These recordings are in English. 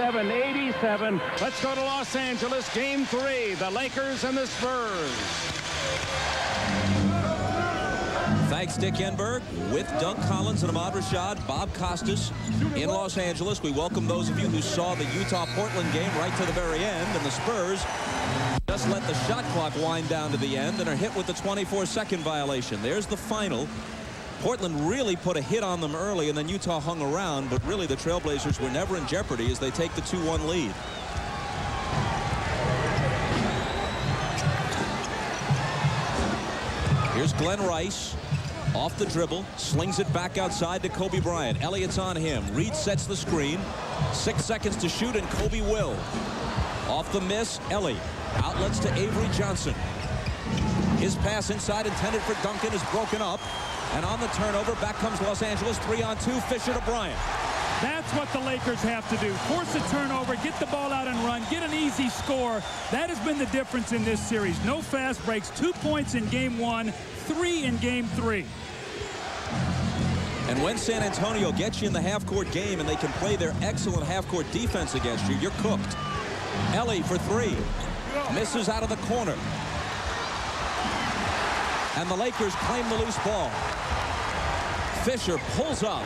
87-87. Let's go to Los Angeles. Game 3, the Lakers and the Spurs. Thanks, Dick Enberg. With Doug Collins and Ahmad Rashad, Bob Costas in Los Angeles. We welcome those of you who saw the Utah-Portland game right to the very end. And the Spurs just let the shot clock wind down to the end and are hit with the 24-second violation. There's the final. Portland really put a hit on them early, and then Utah hung around. But really, the Trailblazers were never in jeopardy as they take the 2-1 lead. Here's Glenn Rice. Off the dribble, slings it back outside to Kobe Bryant. Elliott's on him. Reed sets the screen. 6 seconds to shoot, and Kobe will. Off the miss, Ellie. Outlets to Avery Johnson. His pass inside intended for Duncan is broken up. And on the turnover, back comes Los Angeles. 3-on-2, Fisher to Bryant. That's what the Lakers have to do. Force a turnover, get the ball out and run, get an easy score. That has been the difference in this series. No fast breaks. 2 points in game 1, 3 in game 3. And when San Antonio gets you in the half-court game and they can play their excellent half-court defense against you, you're cooked. Ellie for 3. Misses out of the corner. And the Lakers claim the loose ball. Fisher pulls up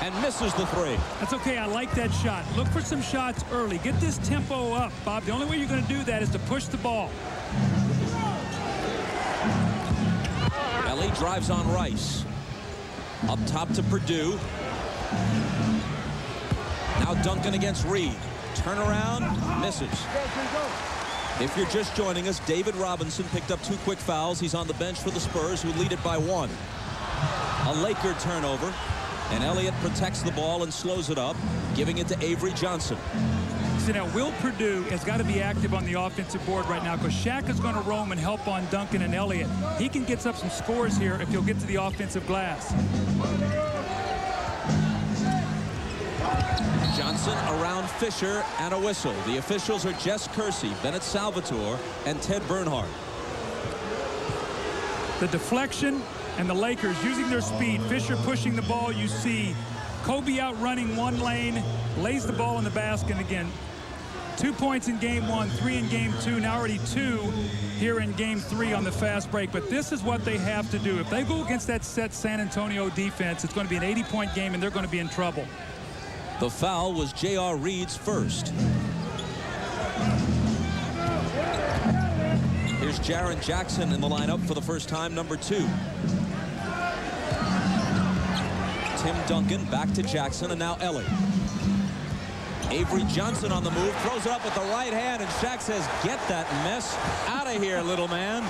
and misses the 3. That's okay. I like that shot. Look for some shots early. Get this tempo up, Bob. The only way you're going to do that is to push the ball. Ellie drives on Rice. Up top to Purdue. Now Duncan against Reed. Turnaround, misses. If you're just joining us, David Robinson picked up 2 quick fouls. He's on the bench for the Spurs, who lead it by 1. A Laker turnover, and Elliott protects the ball and slows it up, giving it to Avery Johnson. So now Will Purdue has got to be active on the offensive board right now because Shaq is going to roam and help on Duncan and Elliott. He can get up some scores here if he'll get to the offensive glass. Johnson around Fisher and a whistle. The officials are Jess Kersey, Bennett Salvatore, and Ted Bernhardt. The deflection and the Lakers using their speed. Fisher pushing the ball. You see Kobe out running one lane, lays the ball in the basket again. 2 points in game 1, 3 in game 2, now already 2 here in game 3 on the fast break. But this is what they have to do. If they go against that set San Antonio defense, it's going to be an 80-point game, and they're going to be in trouble. The foul was J.R. Reed's first. Here's Jaren Jackson in the lineup for the first time, number 2. Tim Duncan back to Jackson, and now Ellie. Avery Johnson on the move, throws it up with the right hand, and Shaq says, get that mess out of here, little man.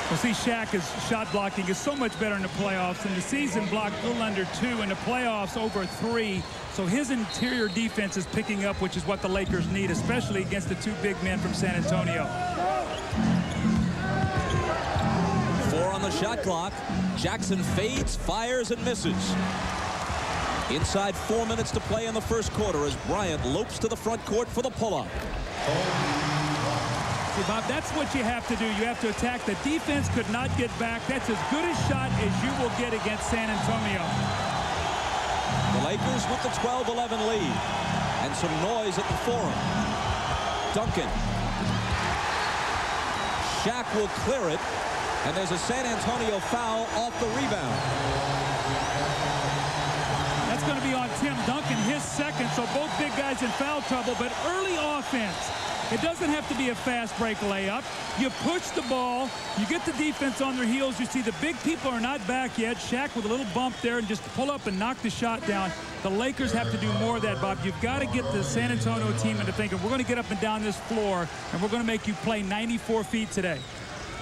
Well, see, Shaq's shot blocking is so much better in the playoffs. In the season, blocked a little under 2. In the playoffs, over 3. So his interior defense is picking up, which is what the Lakers need, especially against the 2 big men from San Antonio. 4 on the shot clock. Jackson fades, fires, and misses. Inside 4 minutes to play in the first quarter as Bryant lopes to the front court for the pull-up. See, Bob, that's what you have to do. You have to attack. The defense could not get back. That's as good a shot as you will get against San Antonio. The Lakers with the 12-11 lead. And some noise at the Forum. Duncan. Shaq will clear it. And there's a San Antonio foul off the rebound. That's going to be on Tim Duncan, his second. So both big guys in foul trouble. But early offense. It doesn't have to be a fast break layup. You push the ball. You get the defense on their heels. You see the big people are not back yet. Shaq with a little bump there and just pull up and knock the shot down. The Lakers have to do more of that, Bob. You've got to get the San Antonio team into thinking, we're going to get up and down this floor, and we're going to make you play 94 feet today.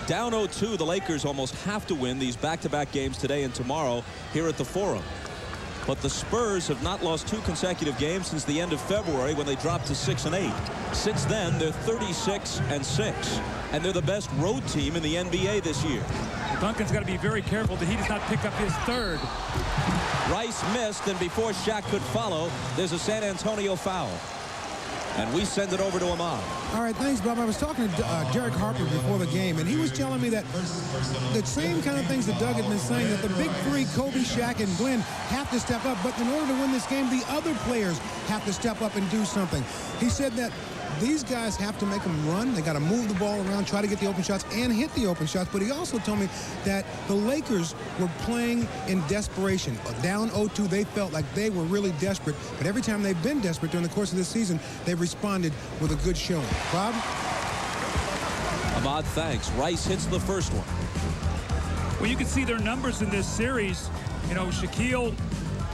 Down 0-2, the Lakers almost have to win these back-to-back games today and tomorrow here at the Forum. But the Spurs have not lost 2 consecutive games since the end of February when they dropped to 6-8. Since then, they're 36-6, and they're the best road team in the NBA this year. Duncan's got to be very careful that he does not pick up his third. Rice missed, and before Shaq could follow, there's a San Antonio foul. And we send it over to Ahmad. All right, thanks, Bob. I was talking to Derek Harper before the game, and he was telling me that the same kind of things that Doug had been saying, that the big three, Kobe, Shaq, and Glenn, have to step up. But in order to win this game, the other players have to step up and do something. He said that these guys have to make them run. They got to move the ball around, try to get the open shots, and hit the open shots. But he also told me that the Lakers were playing in desperation. Down 0-2, they felt like they were really desperate. But every time they've been desperate during the course of this season, they've responded with a good showing. Bob? Ahmad, thanks. Rice hits the first one. Well, you can see their numbers in this series. You know, Shaquille,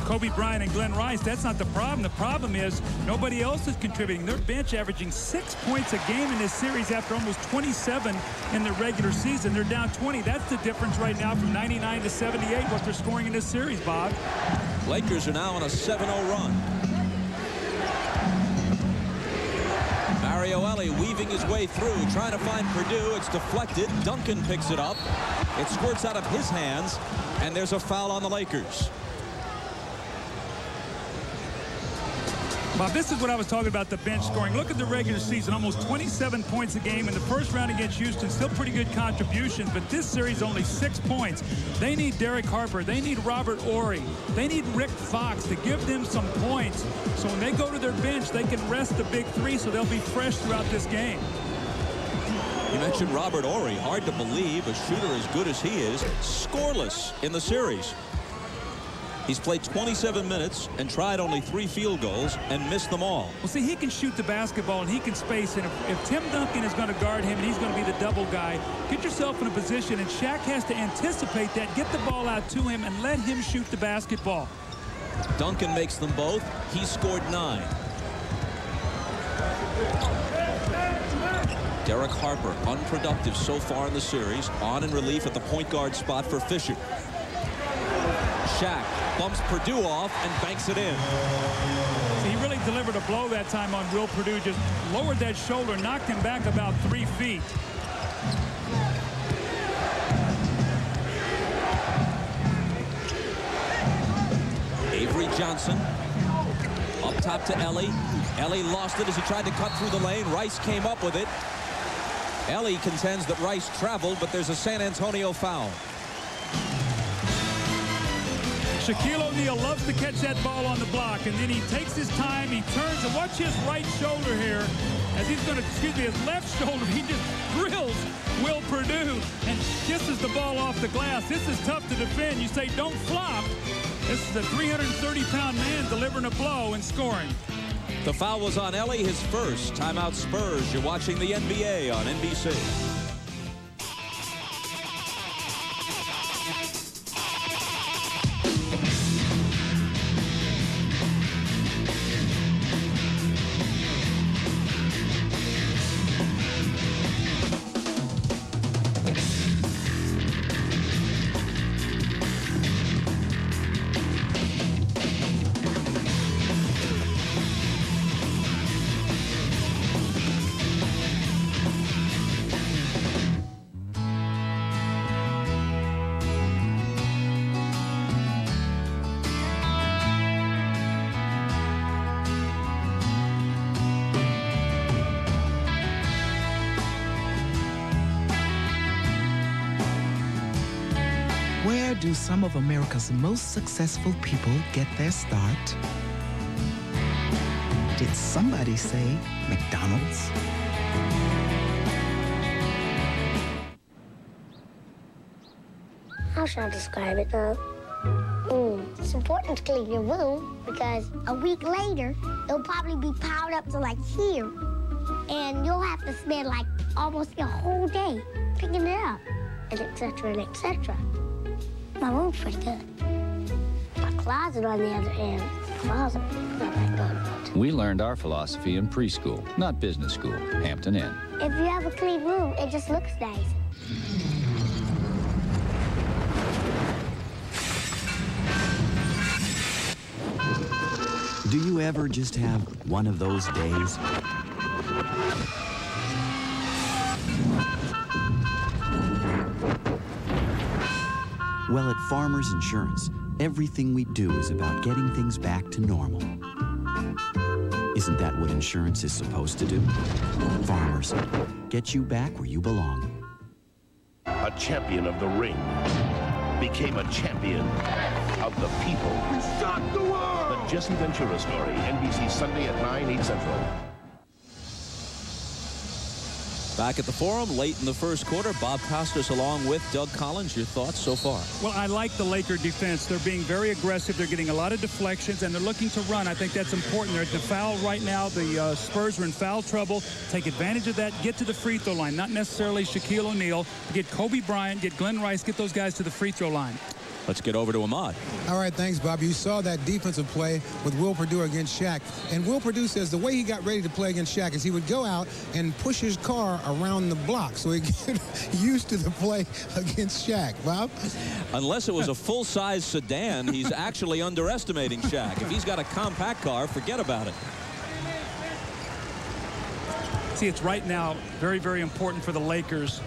Kobe Bryant, and Glenn Rice, that's not the problem. The problem is nobody else is contributing. Their bench averaging 6 points a game in this series after almost 27 in the regular season. They're down 20. That's the difference right now from 99 to 78, what they're scoring in this series, Bob. Lakers are now on a 7-0 run. Mario Elie weaving his way through, trying to find Purdue. It's deflected. Duncan picks it up. It squirts out of his hands, and there's a foul on the Lakers. Bob, this is what I was talking about, the bench scoring. Look at the regular season, almost 27 points a game in the first round against Houston. Still pretty good contributions, but this series only 6 points. They need Derek Harper. They need Robert Horry. They need Rick Fox to give them some points. So when they go to their bench, they can rest the big three so they'll be fresh throughout this game. You mentioned Robert Horry. Hard to believe a shooter as good as he is, scoreless in the series. He's played 27 minutes and tried only 3 field goals and missed them all. Well, see, he can shoot the basketball and he can space. And if Tim Duncan is going to guard him and he's going to be the double guy, get yourself in a position, and Shaq has to anticipate that, get the ball out to him, and let him shoot the basketball. Duncan makes them both. He scored 9. Derek Harper, unproductive so far in the series, on in relief at the point guard spot for Fisher. Shaq bumps Purdue off and banks it in. See, he really delivered a blow that time on Will Purdue. Just lowered that shoulder, knocked him back about 3 feet. Avery Johnson up top to Elie. Elie lost it as he tried to cut through the lane. Rice came up with it. Elie contends that Rice traveled, but there's a San Antonio foul. Shaquille O'Neal loves to catch that ball on the block, and then he takes his time, he turns, and watch his right shoulder here as he's going to, his left shoulder, he just drills Will Purdue and kisses the ball off the glass. This is tough to defend. You say, don't flop. This is a 330-pound man delivering a blow and scoring. The foul was on Elie, his first. Timeout Spurs. You're watching the NBA on NBC. Where do some of America's most successful people get their start? Did somebody say McDonald's? How should I describe it, though? It's important to clean your room because a week later, it'll probably be piled up to like here. And you'll have to spend like almost a whole day picking it up, and et cetera, and et cetera. My room's pretty good. My closet, on the other hand, not that good. We learned our philosophy in preschool, not business school, Hampton Inn. If you have a clean room, it just looks nice. Do you ever just have one of those days? Well, at Farmers Insurance, everything we do is about getting things back to normal. Isn't that what insurance is supposed to do? Farmers, get you back where you belong. A champion of the ring became a champion of the people. We shocked the world! The Jesse Ventura story, NBC Sunday at 9, 8 Central. Back at the Forum late in the first quarter, Bob Costas along with Doug Collins. Your thoughts so far? Well, I like the Laker defense. They're being very aggressive. They're getting a lot of deflections, and they're looking to run. I think that's important. They're at the foul right now. The Spurs are in foul trouble. Take advantage of that. Get to the free throw line. Not necessarily Shaquille O'Neal. Get Kobe Bryant, get Glenn Rice, get those guys to the free throw line. Let's get over to Ahmad. All right, thanks, Bob. You saw that defensive play with Will Perdue against Shaq. And Will Perdue says the way he got ready to play against Shaq is he would go out and push his car around the block so he get used to the play against Shaq. Bob? Unless it was a full-size sedan, he's actually underestimating Shaq. If he's got a compact car, forget about it. See, it's right now very, very important for the Lakers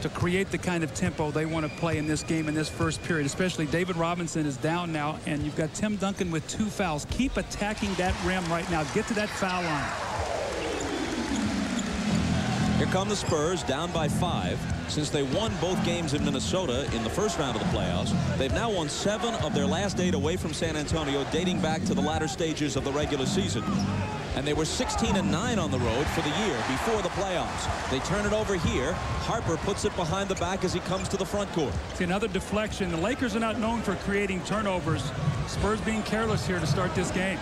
to create the kind of tempo they want to play in this game in this first period, especially David Robinson is down now, and you've got Tim Duncan with 2 fouls. Keep attacking that rim right now. Get to that foul line. Here come the Spurs, down by 5. Since they won both games in Minnesota in the first round of the playoffs, they've now won 7 of their last 8 away from San Antonio, dating back to the latter stages of the regular season. And they were 16-9 on the road for the year before the playoffs. They turn it over here. Harper puts it behind the back as he comes to the front court. See, another deflection. The Lakers are not known for creating turnovers. Spurs being careless here to start this game.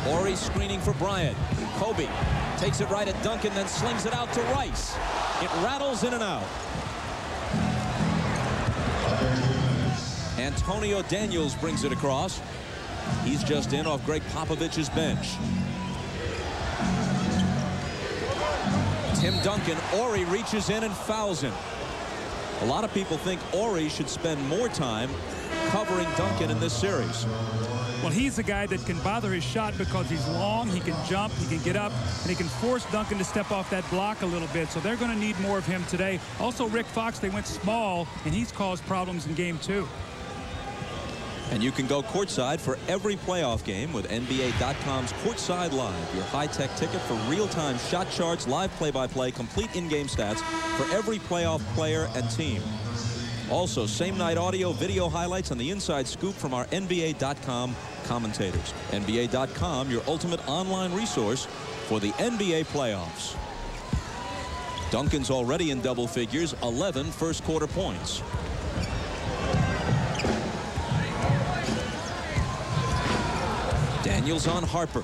Horry screening for Bryant. Kobe takes it right at Duncan, then slings it out to Rice. It rattles in and out. Antonio Daniels brings it across. He's just in off Greg Popovich's bench. Tim Duncan, Horry reaches in and fouls him. A lot of people think Horry should spend more time covering Duncan in this series. Well, he's the guy that can bother his shot because he's long, he can jump, he can get up, and he can force Duncan to step off that block a little bit. So they're going to need more of him today. Also, Rick Fox, they went small, and he's caused problems in game 2. And you can go courtside for every playoff game with NBA.com's Courtside Live, your high-tech ticket for real-time shot charts, live play-by-play, complete in-game stats for every playoff player and team. Also, same-night audio, video highlights, and the inside scoop from our NBA.com commentators. NBA.com, your ultimate online resource for the NBA playoffs. Duncan's already in double figures, 11 first-quarter points. Daniels on Harper.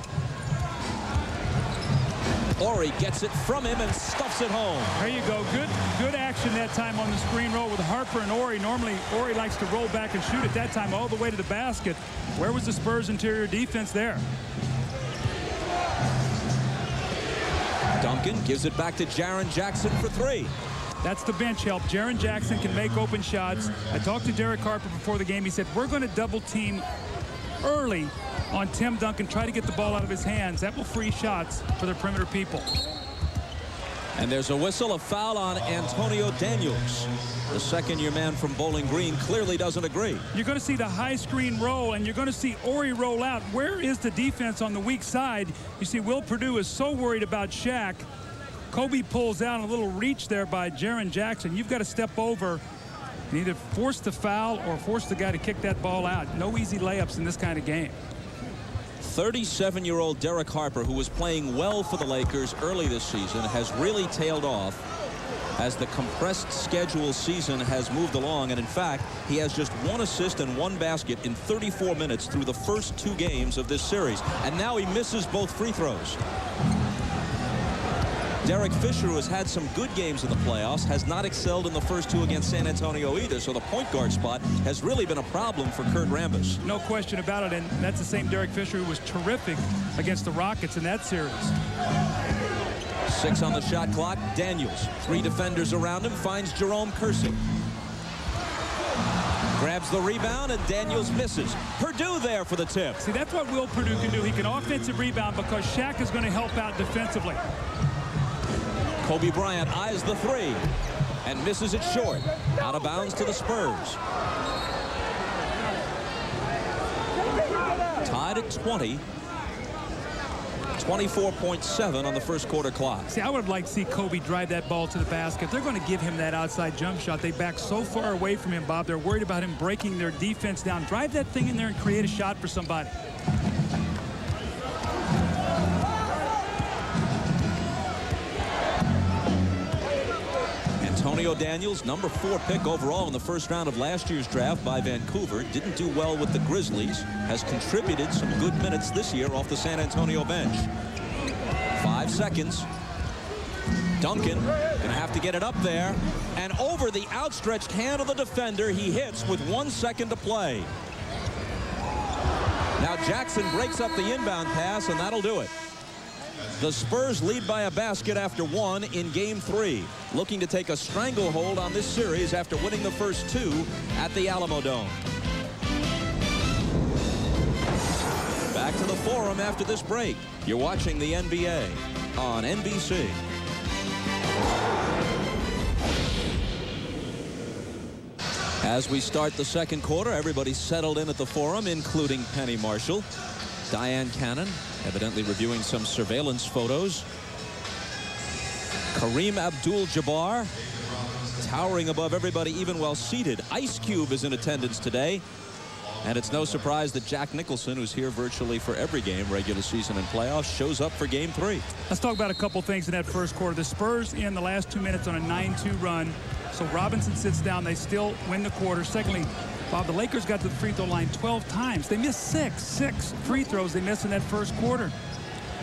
Horry gets it from him and stuffs it home. There you go. Good action that time on the screen roll with Harper and Horry. Normally, Horry likes to roll back and shoot at that time all the way to the basket. Where was the Spurs' interior defense there? Duncan gives it back to Jaren Jackson for 3. That's the bench help. Jaren Jackson can make open shots. I talked to Derek Harper before the game. He said, we're going to double team early on Tim Duncan, try to get the ball out of his hands. That will free shots for their perimeter people. And there's a whistle, a foul on Antonio Daniels. The second-year man from Bowling Green clearly doesn't agree. You're going to see the high screen roll, and you're going to see Horry roll out. Where is the defense on the weak side? You see Will Perdue is so worried about Shaq. Kobe pulls out a little reach there by Jaren Jackson. You've got to step over and either force the foul or force the guy to kick that ball out. No easy layups in this kind of game. 37-year-old Derek Harper, who was playing well for the Lakers early this season, has really tailed off as the compressed schedule season has moved along. And in fact, he has just 1 assist and 1 basket in 34 minutes through the first 2 games of this series. And now he misses both free throws. Derek Fisher, who has had some good games in the playoffs, has not excelled in the first 2 against San Antonio either. So the point guard spot has really been a problem for Kurt Rambis. No question about it. And that's the same Derek Fisher who was terrific against the Rockets in that series. 6 on the shot clock. Daniels, 3 defenders around him, finds Jerome Kersey. Grabs the rebound, and Daniels misses. Perdue there for the tip. See, that's what Will Perdue can do. He can offensive rebound because Shaq is going to help out defensively. Kobe Bryant eyes the 3 and misses it short. Out of bounds to the Spurs. Tied at 20. 24.7 on the first quarter clock. See, I would like to see Kobe drive that ball to the basket. They're going to give him that outside jump shot. They back so far away from him, Bob. They're worried about him breaking their defense down. Drive that thing in there and create a shot for somebody. Antonio Daniels, number 4 pick overall in the first round of last year's draft by Vancouver, didn't do well with the Grizzlies, has contributed some good minutes this year off the San Antonio bench. 5 seconds. Duncan gonna have to get it up there, and over the outstretched hand of the defender, he hits with 1 second to play. Now Jackson breaks up the inbound pass, and that'll do it. The Spurs lead by a basket after 1 in Game 3, looking to take a stranglehold on this series after winning the first 2 at the Alamo Dome. Back to the Forum after this break. You're watching the NBA on NBC. As we start the second quarter, everybody's settled in at the Forum, including Penny Marshall. Diane Cannon, evidently reviewing some surveillance photos. Kareem Abdul-Jabbar, towering above everybody even while seated. Ice Cube is in attendance today. And it's no surprise that Jack Nicholson, who's here virtually for every game, regular season and playoffs, shows up for Game 3. Let's talk about a couple things in that first quarter. The Spurs in the last 2 minutes on a 9-2 run. So Robinson sits down. They still win the quarter. Secondly, Bob, the Lakers got to the free throw line 12 times. They missed six free throws they missed in that first quarter.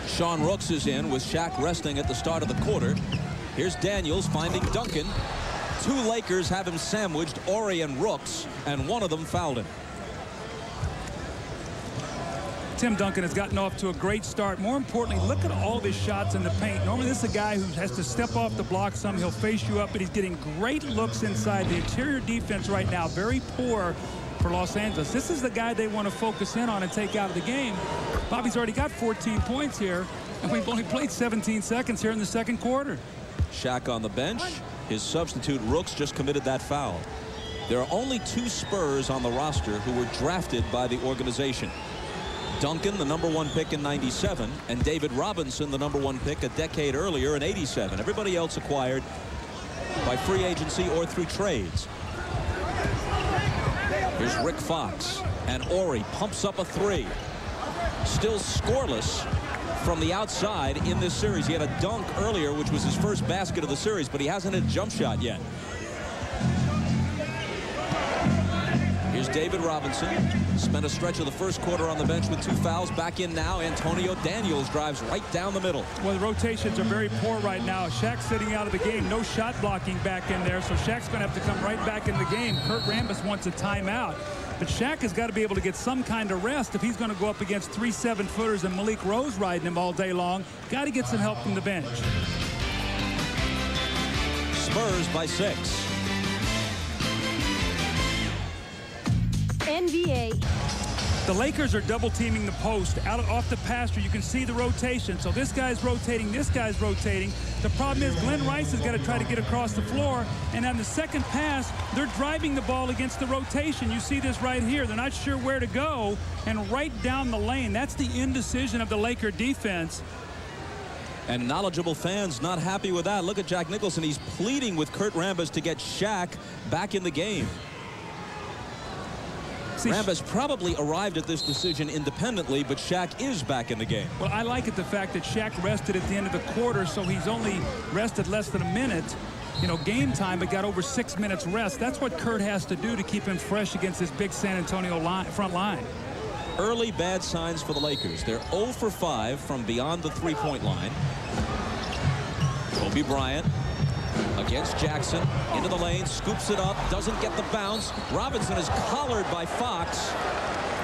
Sean Rooks is in with Shaq resting at the start of the quarter. Here's Daniels finding Duncan. 2 Lakers have him sandwiched, Ori and Rooks, and one of them fouled him. Tim Duncan has gotten off to a great start. More importantly, look at all of his shots in the paint. Normally, this is a guy who has to step off the block some. He'll face you up, but he's getting great looks inside. The interior defense right now, very poor for Los Angeles. This is the guy they want to focus in on and take out of the game. Bobby's already got 14 points here, and we've only played 17 seconds here in the second quarter. Shaq on the bench. His substitute, Rooks, just committed that foul. There are only 2 Spurs on the roster who were drafted by the organization. Duncan, the number 1 pick in '97, and David Robinson, the number 1 pick a decade earlier in '87. Everybody else acquired by free agency or through trades. Here's Rick Fox, and Ori pumps up a 3. Still scoreless from the outside in this series. He had a dunk earlier, which was his first basket of the series, but he hasn't hit a jump shot yet. Here's David Robinson. Spent a stretch of the first quarter on the bench with 2 fouls. Back in now. Antonio Daniels drives right down the middle. Well, the rotations are very poor right now. Shaq's sitting out of the game. No shot blocking back in there, so Shaq's going to have to come right back in the game. Kurt Rambis wants a timeout. But Shaq has got to be able to get some kind of rest if he's going to go up against 3 7-footers and Malik Rose riding him all day long. Got to get some help from the bench. Spurs by 6. NBA. The Lakers are double teaming the post off the passer. You can see the rotation. So this guy's rotating, this guy's rotating. The problem is Glenn Rice has got to try to get across the floor. And on the second pass, they're driving the ball against the rotation. You see this right here. They're not sure where to go. And right down the lane. That's the indecision of the Laker defense. And knowledgeable fans not happy with that. Look at Jack Nicholson. He's pleading with Kurt Rambis to get Shaq back in the game. Rambis probably arrived at this decision independently, but Shaq is back in the game. Well, I like it the fact that Shaq rested at the end of the quarter, so he's only rested less than a minute. You know, game time, but got over 6 minutes rest. That's what Kurt has to do to keep him fresh against this big San Antonio front line. Early bad signs for the Lakers. They're 0 for 5 from beyond the 3-point line. Kobe Bryant against Jackson, into the lane, scoops it up, doesn't get the bounce. Robinson is collared by Fox,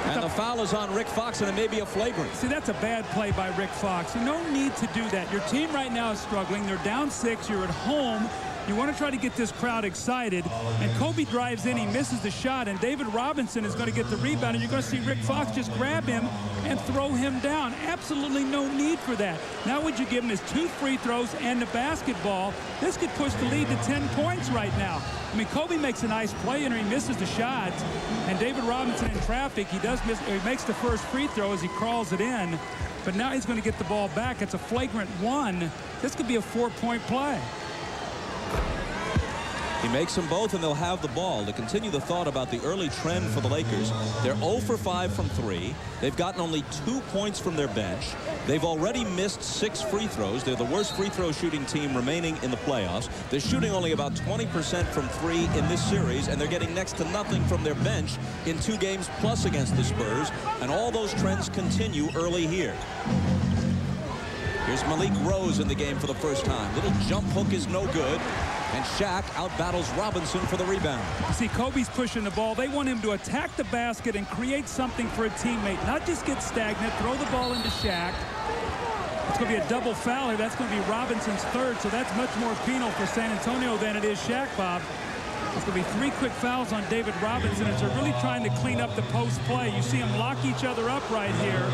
and the foul is on Rick Fox, and it may be a flagrant. See, that's a bad play by Rick Fox. No need to do that. Your team right now is struggling. They're down 6. You're at home. You want to try to get this crowd excited, and Kobe drives in, he misses the shot, and David Robinson is going to get the rebound, and you're going to see Rick Fox just grab him and throw him down. Absolutely no need for that. Now would you give him his 2 free throws and the basketball? This could push the lead to 10 points right now. I mean, Kobe makes a nice play, and he misses the shot, and David Robinson in traffic, he makes the first free throw as he crawls it in. but now he's going to get the ball back. It's a flagrant 1. This could be a 4-point play. He makes them both, and they'll have the ball. To continue the thought about the early trend for the Lakers, they're 0 for 5 from 3. They've gotten only 2 points from their bench. They've already missed 6 free throws. They're the worst free throw shooting team remaining in the playoffs. They're shooting only about 20% from 3 in this series, and they're getting next to nothing from their bench in 2 games plus against the Spurs. And all those trends continue early here. Here's Malik Rose in the game for the first time. Little jump hook is no good. And Shaq out-battles Robinson for the rebound. You see, Kobe's pushing the ball. They want him to attack the basket and create something for a teammate, not just get stagnant, throw the ball into Shaq. It's going to be a double foul here. That's going to be Robinson's 3rd, so that's much more penal for San Antonio than it is Shaq, Bob. It's going to be 3 quick fouls on David Robinson as they're really trying to clean up the post play. You see them lock each other up right here.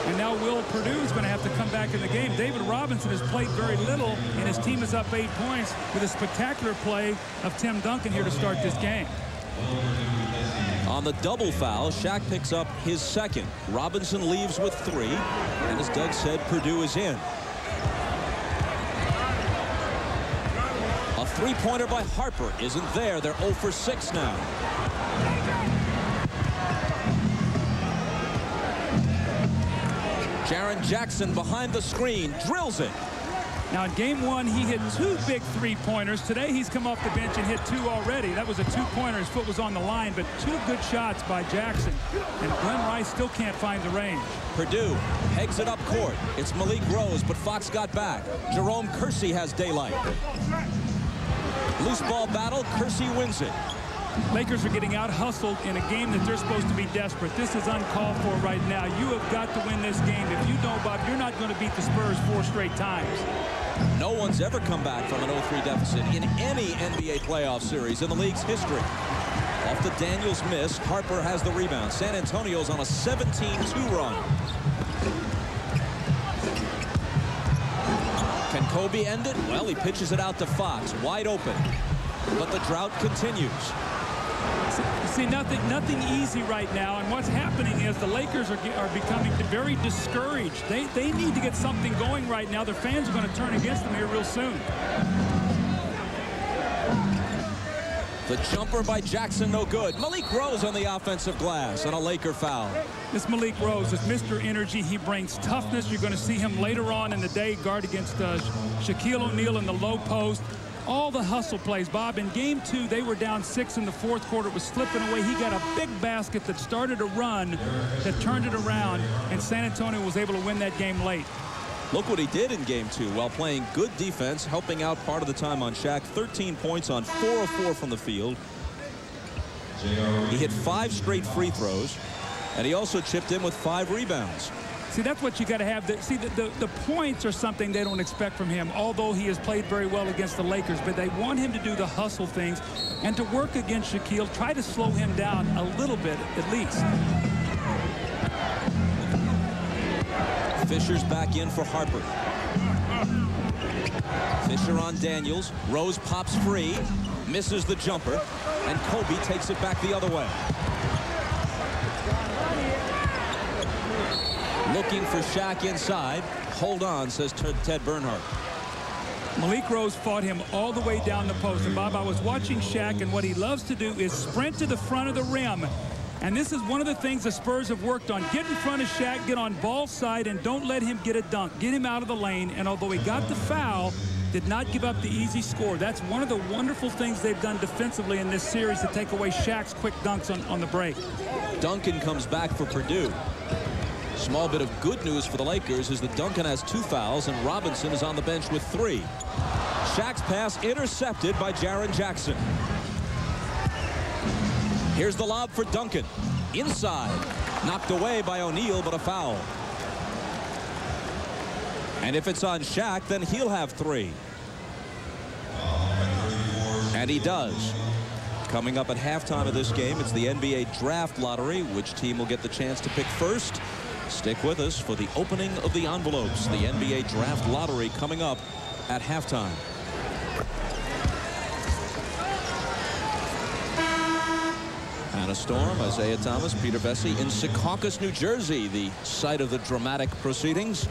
And now Will Purdue is going to have to come back in the game. David Robinson has played very little, and his team is up 8 points with a spectacular play of Tim Duncan here to start this game. On the double foul, Shaq picks up his 2nd. Robinson leaves with 3, and as Doug said, Purdue is in. A 3-pointer by Harper isn't there. They're 0 for 6 now. Jaren Jackson behind the screen, drills it. Now in game 1, he hit 2 big 3-pointers. Today he's come off the bench and hit 2 already. That was a 2-pointer. His foot was on the line, but 2 good shots by Jackson. And Glenn Rice still can't find the range. Purdue pegs it up court. It's Malik Rose, but Fox got back. Jerome Kersey has daylight. Loose ball battle, Kersey wins it. Lakers are getting out-hustled in a game that they're supposed to be desperate. This is uncalled for right now. You have got to win this game. If you don't, Bob, you're not going to beat the Spurs 4 straight times. No one's ever come back from an 0-3 deficit in any NBA playoff series in the league's history. Off the Daniels miss, Harper has the rebound. San Antonio's on a 17-2 run. Can Kobe end it? Well, he pitches it out to Fox, wide open. But the drought continues. See, nothing easy right now, and what's happening is the Lakers are becoming very discouraged. They need to get something going right now. Their fans are going to turn against them here real soon. The jumper by Jackson, no good. Malik Rose on the offensive glass, and a Laker foul. This Malik Rose is Mr. Energy. He brings toughness. You're going to see him later on in the day guard against Shaquille O'Neal in the low post. All the hustle plays, Bob. In game 2, they were down 6 in the 4th quarter. It was slipping away. He got a big basket that started a run that turned it around, and San Antonio was able to win that game late. Look what he did in game 2 while playing good defense, helping out part of the time on Shaq. 13 points on 4 of 4 from the field. He hit 5 straight free throws, and he also chipped in with 5 rebounds. See, that's what you got to have. See, the points are something they don't expect from him, although he has played very well against the Lakers. But they want him to do the hustle things and to work against Shaquille, try to slow him down a little bit at least. Fisher's back in for Harper. Fisher on Daniels. Rose pops free, misses the jumper, and Kobe takes it back the other way. Looking for Shaq inside. Hold on, says Ted Bernhardt. Malik Rose fought him all the way down the post. And, Bob, I was watching Shaq, and what he loves to do is sprint to the front of the rim. And this is one of the things the Spurs have worked on. Get in front of Shaq, get on ball side, and don't let him get a dunk. Get him out of the lane. And although he got the foul, did not give up the easy score. That's one of the wonderful things they've done defensively in this series, to take away Shaq's quick dunks on the break. Duncan comes back for Purdue. Small bit of good news for the Lakers is that Duncan has 2 fouls and Robinson is on the bench with 3. Shaq's pass intercepted by Jaren Jackson. Here's the lob for Duncan. Inside. Knocked away by O'Neal, but a foul. And if it's on Shaq, then he'll have 3. And he does. Coming up at halftime of this game, it's the NBA Draft Lottery. Which team will get the chance to pick first? Stick with us for the opening of the envelopes. The NBA Draft Lottery coming up at halftime. And And a storm. Isaiah Thomas, Peter Vesey in Secaucus, New Jersey, the site of the dramatic proceedings.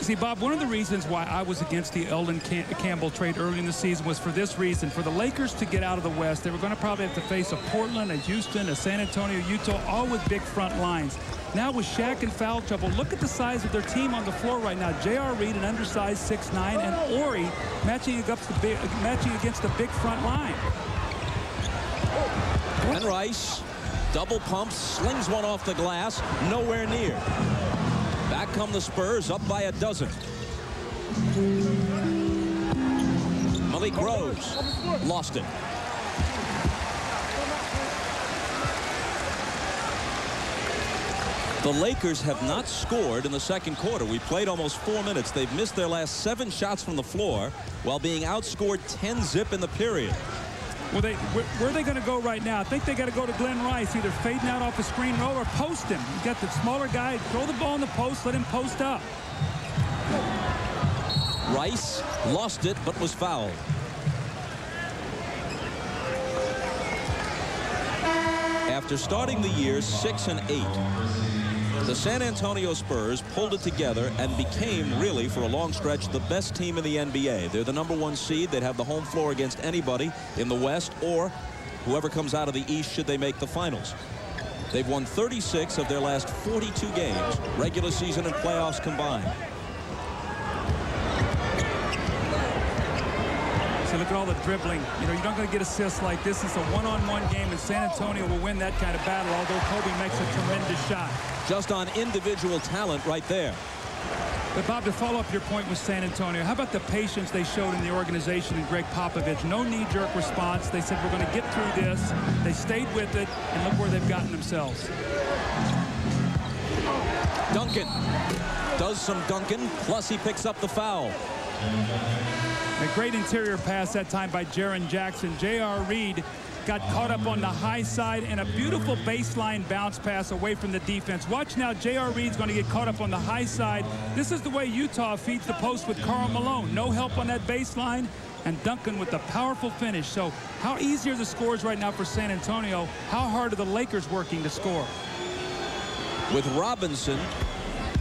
See, Bob, one of the reasons why I was against the Eldon Campbell trade early in the season was for this reason. For the Lakers to get out of the West, they were going to probably have to face a Portland, a Houston, a San Antonio, Utah, all with big front lines. Now with Shaq in foul trouble, look at the size of their team on the floor right now. J.R. Reed, an undersized 6'9", and Ori matching against the big front line. And Rice, double pumps, slings one off the glass, nowhere near. Back come the Spurs, up by a dozen. Malik Rose lost it. The Lakers have not scored in the second quarter. We played almost 4 minutes. They've missed their last 7 shots from the floor while being outscored 10-zip in the period. Well, where are they going to go right now? I think they got to go to Glenn Rice, either fading out off a screen roll or post him. You got the smaller guy, throw the ball in the post, let him post up. Rice lost it, but was fouled. After starting the year 6-8, the San Antonio Spurs pulled it together and became, really, for a long stretch, the best team in the NBA. They're the #1 seed. They'd have the home floor against anybody in the West or whoever comes out of the East should they make the finals. They've won 36 of their last 42 games, regular season and playoffs combined. So look at all the dribbling. You know, you're not going to get assists like this. It's a one-on-one game, and San Antonio will win that kind of battle, although Kobe makes a tremendous shot. Just on individual talent right there. But, Bob, to follow up your point with San Antonio, how about the patience they showed in the organization and Greg Popovich? No knee-jerk response. They said, we're going to get through this. They stayed with it, and look where they've gotten themselves. Duncan does some Duncan, plus he picks up the foul. A great interior pass that time by Jaren Jackson. J.R. Reed got caught up on the high side, and a beautiful baseline bounce pass away from the defense. Watch now, J.R. Reed's going to get caught up on the high side. This is the way Utah feeds the post with Karl Malone. No help on that baseline, and Duncan with the powerful finish. So how easy are the scores right now for San Antonio? How hard are the Lakers working to score? With Robinson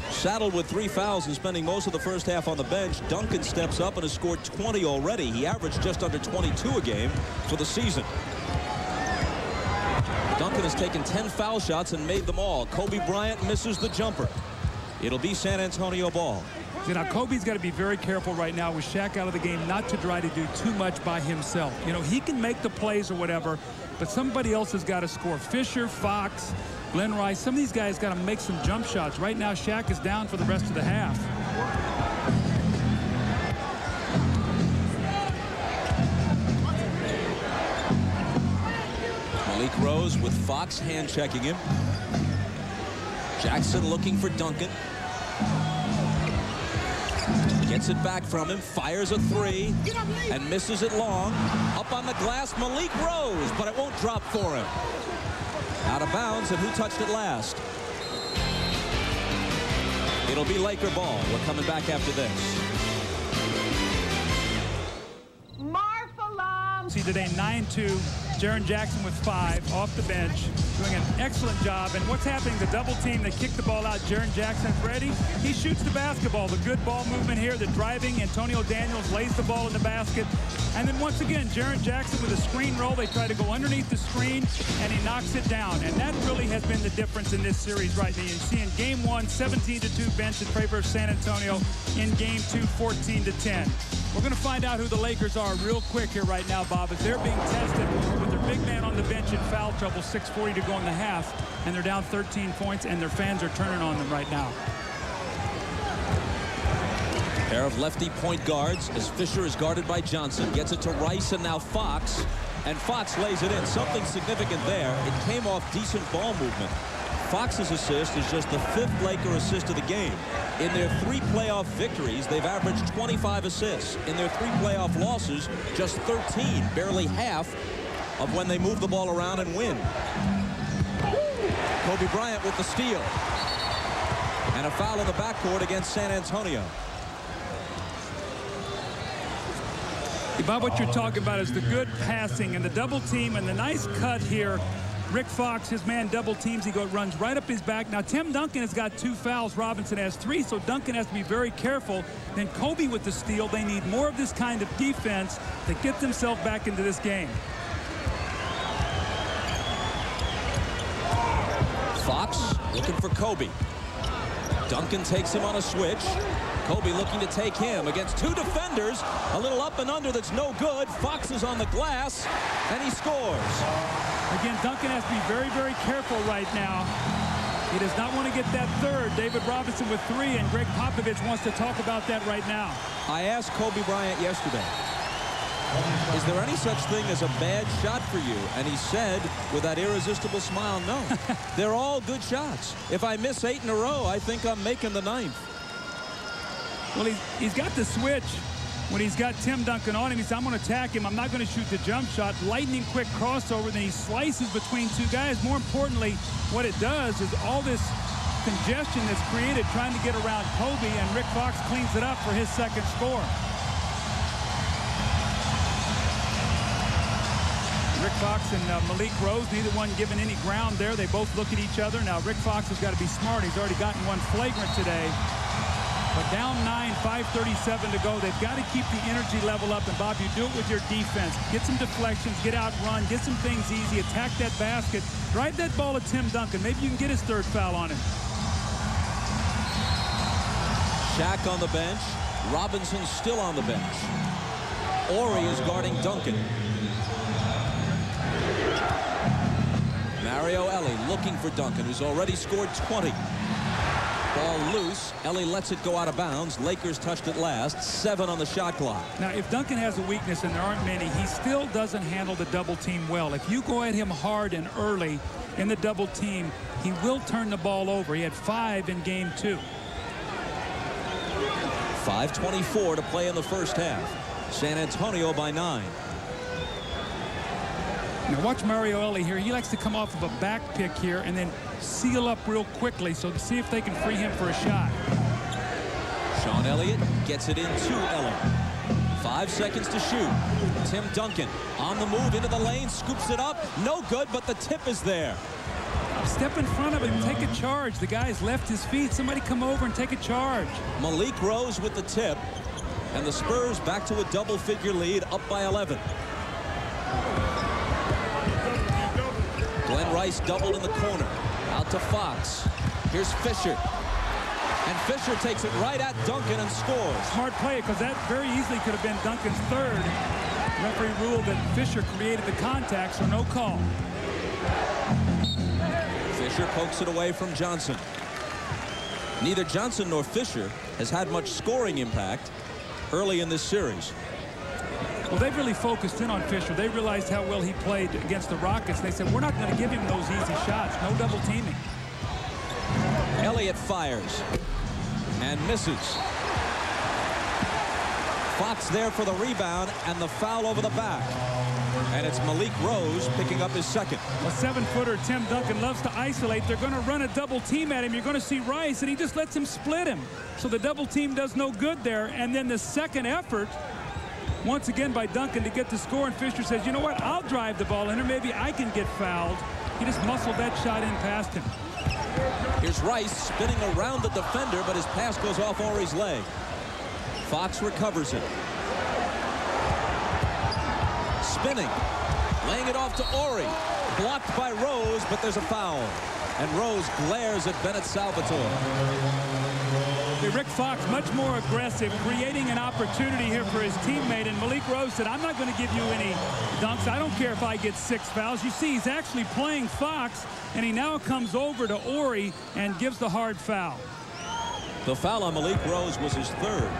saddled with 3 fouls and spending most of the first half on the bench, Duncan steps up and has scored 20 already. He averaged just under 22 a game for the season. Duncan has taken 10 foul shots and made them all. Kobe Bryant misses the jumper. It'll be San Antonio ball. You know, Kobe's got to be very careful right now with Shaq out of the game not to try to do too much by himself. You know, he can make the plays or whatever, but somebody else has got to score. Fisher, Fox, Glenn Rice, some of these guys got to make some jump shots. Right now, Shaq is down for the rest of the half. Malik Rose with Fox hand checking him. Jackson looking for Duncan. Gets it back from him, fires a 3, and misses it long. Up on the glass, Malik Rose, but it won't drop for him. Out of bounds, and who touched it last? It'll be Laker ball. We're coming back after this. See today 9-2. Jaren Jackson with 5 off the bench, doing an excellent job. And what's happening? The double team, they kick the ball out. Jaren Jackson's ready. He shoots the basketball. The good ball movement here, the driving. Antonio Daniels lays the ball in the basket. And then once again, Jaren Jackson with a screen roll. They try to go underneath the screen, and he knocks it down. And that really has been the difference in this series right now. You see in game 1, 17-2 bench in favor of San Antonio. In game 2, 14-10. We're going to find out who the Lakers are real quick here right now, Bob, as they're being tested with their big man on the bench in foul trouble, 6:40 to go in the half, and they're down 13 points, and their fans are turning on them right now. Pair of lefty point guards as Fisher is guarded by Johnson. Gets it to Rice and now Fox, and Fox lays it in. Something significant there. It came off decent ball movement. Fox's assist is just the 5th Laker assist of the game. In their 3 playoff victories, they've averaged 25 assists. In their 3 playoff losses, just 13, barely half of when they move the ball around and win. Kobe Bryant with the steal. And a foul in the backcourt against San Antonio. Bob, what you're talking about is the good passing and the double team and the nice cut here Rick Fox, his man double teams. He runs right up his back. Now, Tim Duncan has got 2 fouls. Robinson has 3, so Duncan has to be very careful. Then Kobe with the steal. They need more of this kind of defense to get themselves back into this game. Fox looking for Kobe. Duncan takes him on a switch. Kobe looking to take him against 2 defenders. A little up and under that's no good. Fox is on the glass, and he scores. Again, Duncan has to be very, very careful right now. He does not want to get that third. David Robinson with 3, and Greg Popovich wants to talk about that right now. I asked Kobe Bryant yesterday, is there any such thing as a bad shot for you? And he said, with that irresistible smile, no. They're all good shots. If I miss 8 in a row, I think I'm making the 9th. Well, he's got the switch when he's got Tim Duncan on him. He says, I'm going to attack him. I'm not going to shoot the jump shot. Lightning quick crossover. Then he slices between 2 guys. More importantly, what it does is all this congestion that's created trying to get around Kobe, and Rick Fox cleans it up for his 2nd score. Rick Fox and Malik Rose, neither one given any ground there. They both look at each other. Now, Rick Fox has got to be smart. He's already gotten 1 flagrant today. But down 9, 5:37 to go. They've got to keep the energy level up. And, Bob, you do it with your defense. Get some deflections, get out run, get some things easy, attack that basket. Drive that ball at Tim Duncan. Maybe you can get his 3rd foul on him. Shaq on the bench. Robinson still on the bench. Ori is guarding Duncan. Mario Ellie looking for Duncan, who's already scored 20. Ball loose. Ellie lets it go out of bounds. Lakers touched it last. 7 on the shot clock. Now, if Duncan has a weakness, and there aren't many, he still doesn't handle the double team well. If you go at him hard and early in the double team, he will turn the ball over. He had 5 in game 2. 5:24 to play in the first half. San Antonio by 9. Now watch Mario Ellie here. He likes to come off of a back pick here and then seal up real quickly, so to see if they can free him for a shot. Sean Elliott gets it into Ellie. 5 seconds to shoot. Tim Duncan on the move into the lane, scoops it up. No good, but the tip is there. Step in front of him, take a charge. The guy's left his feet. Somebody come over and take a charge. Malik Rose with the tip, and the Spurs back to a double-figure lead, up by 11. Glenn Rice doubled in the corner. Out to Fox. Here's Fisher. And Fisher takes it right at Duncan and scores. Smart play, because that very easily could have been Duncan's 3rd. Referee ruled that Fisher created the contact, so no call. Fisher pokes it away from Johnson. Neither Johnson nor Fisher has had much scoring impact early in this series. Well, they've really focused in on Fisher. They realized how well he played against the Rockets. They said, we're not going to give him those easy shots. No double teaming. Elliott fires and misses. Fox there for the rebound and the foul over the back. And it's Malik Rose picking up his 2nd. A 7-footer, Tim Duncan, loves to isolate. They're going to run a double team at him. You're going to see Rice, and he just lets him split him. So the double team does no good there. And then the 2nd effort, once again by Duncan to get the score, and Fisher says, you know what, I'll drive the ball in, or maybe I can get fouled. He just muscled that shot in past him. Here's Rice spinning around the defender, but his pass goes off Ori's leg. Fox recovers it. Spinning, laying it off to Ori. Blocked by Rose, but there's a foul. And Rose glares at Bennett Salvatore. Rick Fox much more aggressive, creating an opportunity here for his teammate, and Malik Rose said, I'm not going to give you any dunks. I don't care if I get 6 fouls. You see, he's actually playing Fox, and he now comes over to Ori and gives the hard foul. The foul on Malik Rose was his 3rd.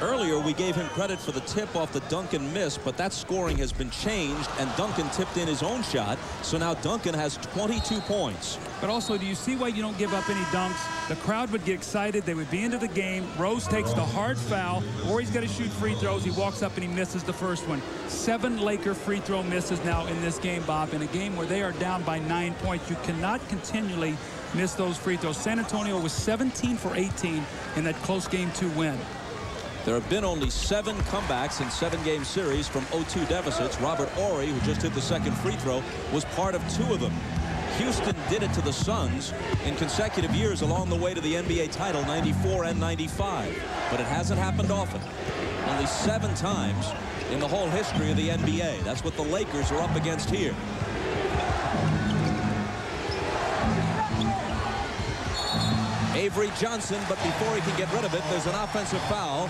Earlier, we gave him credit for the tip off the Duncan miss, but that scoring has been changed, and Duncan tipped in his own shot, so now Duncan has 22 points. But also, do you see why you don't give up any dunks? The crowd would get excited. They would be into the game. Rose takes the hard foul, or he's got to shoot free throws. He walks up and he misses the first one. 7 Laker free throw misses now in this game, Bob. In a game where they are down by 9 points, you cannot continually miss those free throws. San Antonio was 17 for 18 in that close game 2 win. There have been only 7 comebacks in 7-game series from 0-2 deficits. Robert Ori, who just hit the 2nd free throw, was part of 2 of them. Houston did it to the Suns in consecutive years along the way to the NBA title, 94 and 95. But it hasn't happened often. Only 7 times in the whole history of the NBA. That's what the Lakers are up against here. Avery Johnson, but before he can get rid of it, there's an offensive foul.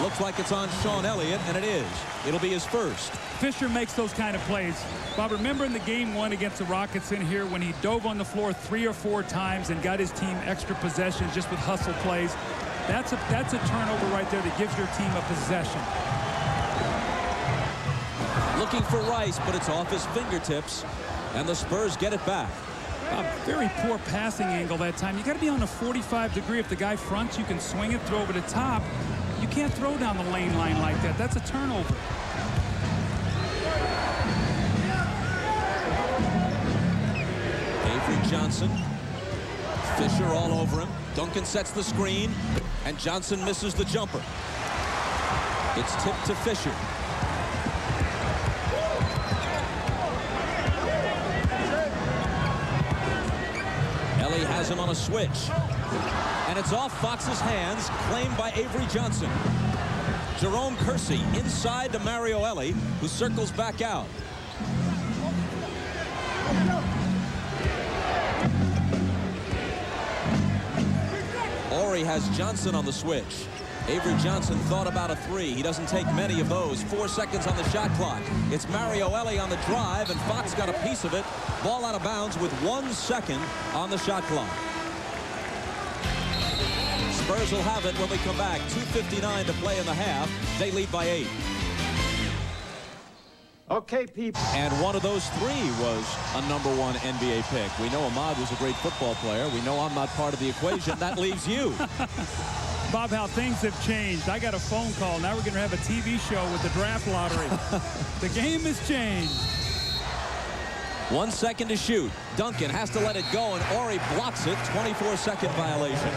Looks like it's on Sean Elliott, and it is. It'll be his first. Fisher makes those kind of plays. Bob, remember in the game 1 against the Rockets in here when he dove on the floor 3 or 4 times and got his team extra possessions just with hustle plays? That's a turnover right there that gives your team a possession. Looking for Rice, but it's off his fingertips, and the Spurs get it back. A very poor passing angle that time. You got to be on a 45 degree. If the guy fronts, you can swing it, throw over the top. You can't throw down the lane line like that. That's a turnover. Avery Johnson. Fisher all over him. Duncan sets the screen, and Johnson misses the jumper. It's tipped to Fisher. Ellie has him on a switch. And it's off Fox's hands, claimed by Avery Johnson. Jerome Kersey inside to Mario Ellie, who circles back out. Ori has Johnson on the switch. Avery Johnson thought about a 3. He doesn't take many of those. 4 seconds on the shot clock. It's Mario Ellie on the drive, and Fox got a piece of it. Ball out of bounds with 1 second on the shot clock. Spurs will have it when we come back. 2:59 to play in the half. They lead by 8. Okay, people. And one of those 3 was a #1 NBA pick. We know Ahmad was a great football player. We know I'm not part of the equation. That leaves you. Bob, how things have changed. I got a phone call. Now we're going to have a TV show with the draft lottery. The game has changed. 1 second to shoot. Duncan has to let it go, and Ori blocks it. 24-second violation.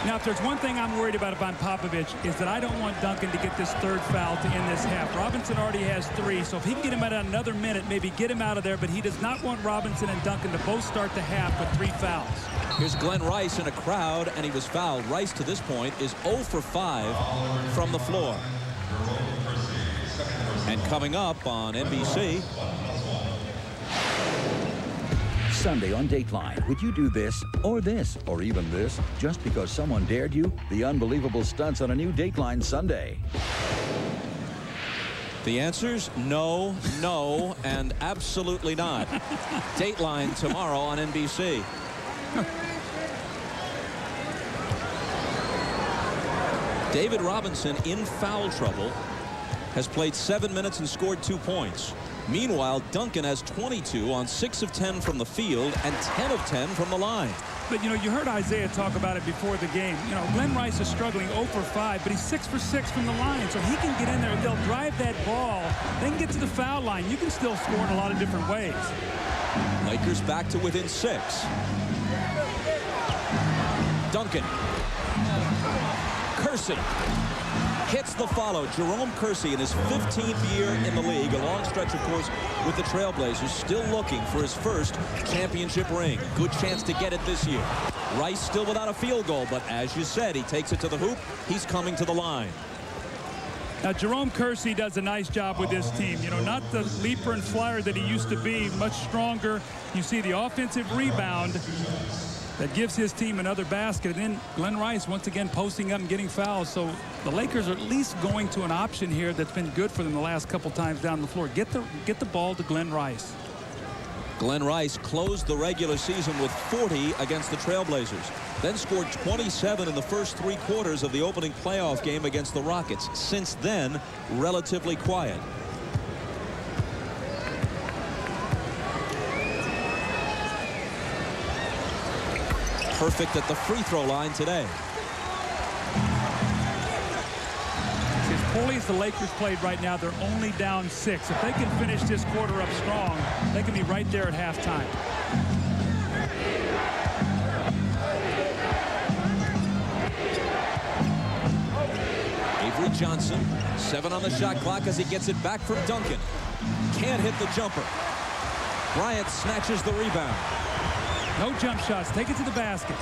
Now, if there's one thing I'm worried about if I'm Popovich, is that I don't want Duncan to get this 3rd foul to end this half. Robinson already has 3, so if he can get him at another minute, maybe get him out of there, but he does not want Robinson and Duncan to both start the half with 3 fouls. Here's Glenn Rice in a crowd, and he was fouled. Rice, to this point, is 0 for 5 from the floor. And coming up on NBC... Sunday on Dateline. Would you do this, or even this, just because someone dared you? The unbelievable stunts on a new Dateline Sunday. The answers no, no, and absolutely not. Dateline tomorrow on NBC. David Robinson in foul trouble has played 7 minutes and scored 2 points. Meanwhile, Duncan has 22 on 6 of 10 from the field and 10 of 10 from the line. But, you know, you heard Isaiah talk about it before the game. You know, Glenn Rice is struggling 0 for 5, but he's 6 for 6 from the line. So he can get in there and they'll drive that ball. They can get to the foul line. You can still score in a lot of different ways. Lakers back to within 6. Duncan. Kersey hits the follow. Jerome Kersey in his 15th year in the league. A long stretch, of course, with the Trailblazers. Still looking for his first championship ring. Good chance to get it this year. Rice still without a field goal, but as you said, he takes it to the hoop. He's coming to the line. Now, Jerome Kersey does a nice job with this team. You know, not the leaper and flyer that he used to be, much stronger. You see the offensive rebound that gives his team another basket. And then Glenn Rice once again posting up and getting fouls. So the Lakers are at least going to an option here that's been good for them the last couple times down the floor. Get the ball to Glenn Rice. Glenn Rice closed the regular season with 40 against the Trailblazers. Then scored 27 in the first 3 quarters of the opening playoff game against the Rockets. Since then, relatively quiet. Perfect at the free throw line today. As poorly as the Lakers played right now, they're only down 6. If they can finish this quarter up strong, they can be right there at halftime. Avery Johnson, 7 on the shot clock as he gets it back from Duncan. Can't hit the jumper. Bryant snatches the rebound. No jump shots. Take it to the basket.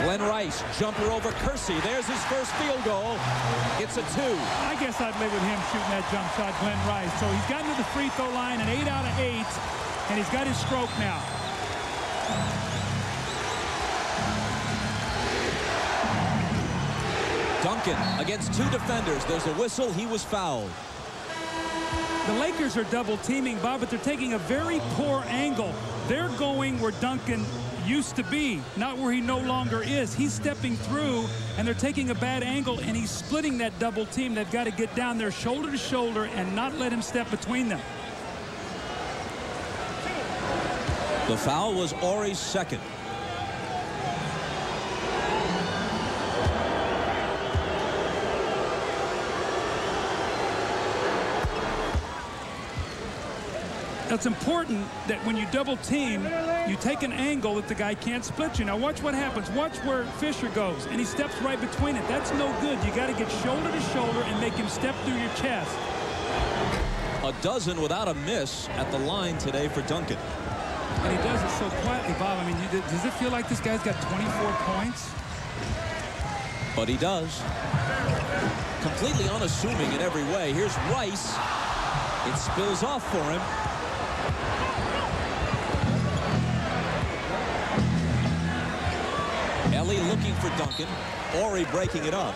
Glenn Rice, jumper over Kersey. There's his first field goal. It's a 2. I guess I'd live with him shooting that jump shot, Glenn Rice. So he's gotten to the free throw line, an 8 out of 8, and he's got his stroke now. Duncan against 2 defenders. There's a whistle. He was fouled. The Lakers are double teaming, Bob, but they're taking a very poor angle. They're going where Duncan used to be, not where he no longer is. He's stepping through, and they're taking a bad angle, and he's splitting that double team. They've got to get down there shoulder to shoulder and not let him step between them. The foul was Ori's second. It's important that when you double team, you take an angle that the guy can't split you. Now watch what happens. Watch where Fisher goes, and he steps right between it. That's no good. You got to get shoulder to shoulder and make him step through your chest. A dozen without a miss at the line today for Duncan. And he does it so quietly, Bob. I mean, does it feel like this guy's got 24 points? But he does. Completely unassuming in every way. Here's Rice. It spills off for him. Ellie looking for Duncan. Ori breaking it up.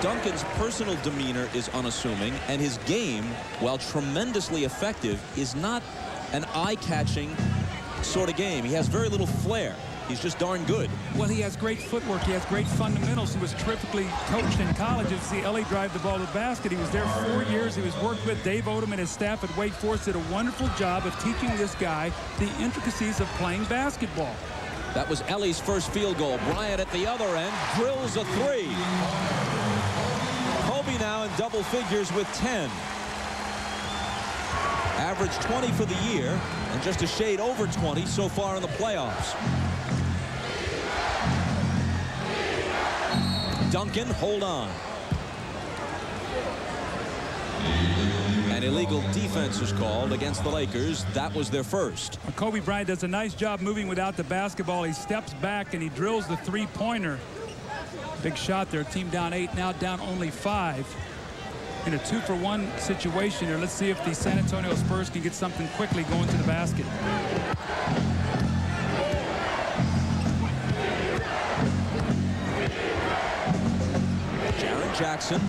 Duncan's personal demeanor is unassuming, and his game, while tremendously effective, is not an eye-catching sort of game. He has very little flair. He's just darn good. Well, he has great footwork. He has great fundamentals. He was terrifically coached in college. You see Ellie drive the ball to the basket. He was there 4 years. He was worked with Dave Odom and his staff at Wake Forest. Did a wonderful job of teaching this guy the intricacies of playing basketball. That was Ellie's first field goal. Bryant at the other end drills a 3. Kobe now in double figures with 10. Average 20 for the year and just a shade over 20 so far in the playoffs. Duncan, hold on. An illegal defense is called against the Lakers. That was their first. Kobe Bryant does a nice job moving without the basketball. He steps back and he drills the 3-pointer. Big shot there. Team down 8, now down only 5. In a 2-for-1 situation here. Let's see if the San Antonio Spurs can get something quickly going to the basket. Jaren Jackson.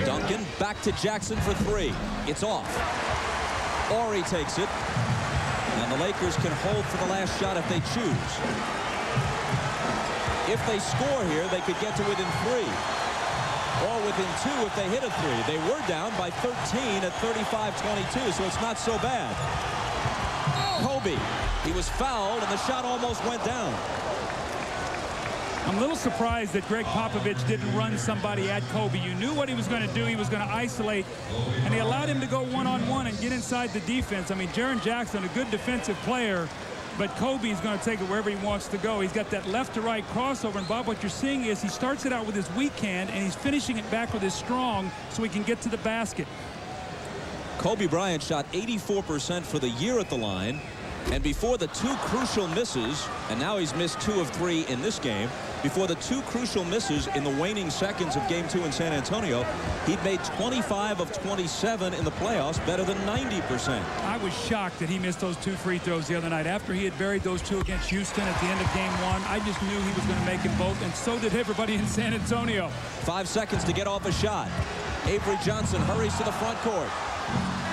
Duncan back to Jackson for 3. It's off. Ori takes it. And the Lakers can hold for the last shot if they choose. If they score here, they could get to within 3. Or within 2 if they hit a 3. They were down by 13 at 35-22, so it's not so bad. Kobe, he was fouled, and the shot almost went down. I'm a little surprised that Greg Popovich didn't run somebody at Kobe. You knew what he was going to do. He was going to isolate, and he allowed him to go one-on-one and get inside the defense. I mean, Jaren Jackson, a good defensive player, but Kobe is going to take it wherever he wants to go. He's got that left-to-right crossover, and Bob, what you're seeing is he starts it out with his weak hand, and he's finishing it back with his strong so he can get to the basket. Kobe Bryant shot 84% for the year at the line, and before the 2 crucial misses, and now he's missed 2 of 3 in this game, before the 2 crucial misses in the waning seconds of Game 2 in San Antonio, he'd made 25 of 27 in the playoffs, better than 90%. I was shocked that he missed those 2 free throws the other night. After he had buried those 2 against Houston at the end of Game 1, I just knew he was going to make them both, and so did everybody in San Antonio. 5 seconds to get off a shot. Avery Johnson hurries to the front court.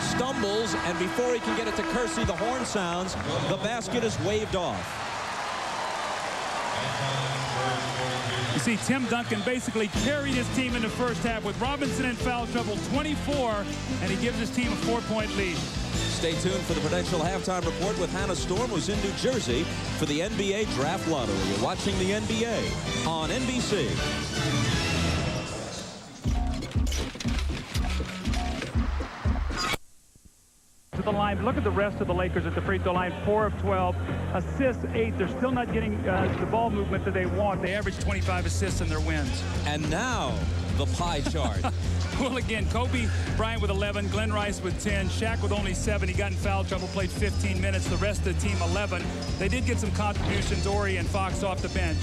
Stumbles, and before he can get it to Kersey, the horn sounds. The basket is waved off. You see, Tim Duncan basically carried his team in the first half with Robinson in foul trouble, 24, and he gives his team a 4-point lead. Stay tuned for the Prudential Halftime Report with Hannah Storm, who's in New Jersey for the NBA Draft Lottery. You're watching the NBA on NBC. To the line. Look at the rest of the Lakers at the free throw line. 4 of 12, assists 8. They're still not getting the ball movement that they want. They average 25 assists in their wins. And now the pie chart. Well, again, Kobe Bryant with 11, Glenn Rice with 10, Shaq with only 7. He got in foul trouble, played 15 minutes. The rest of the team, 11. They did get some contributions, Ori and Fox off the bench.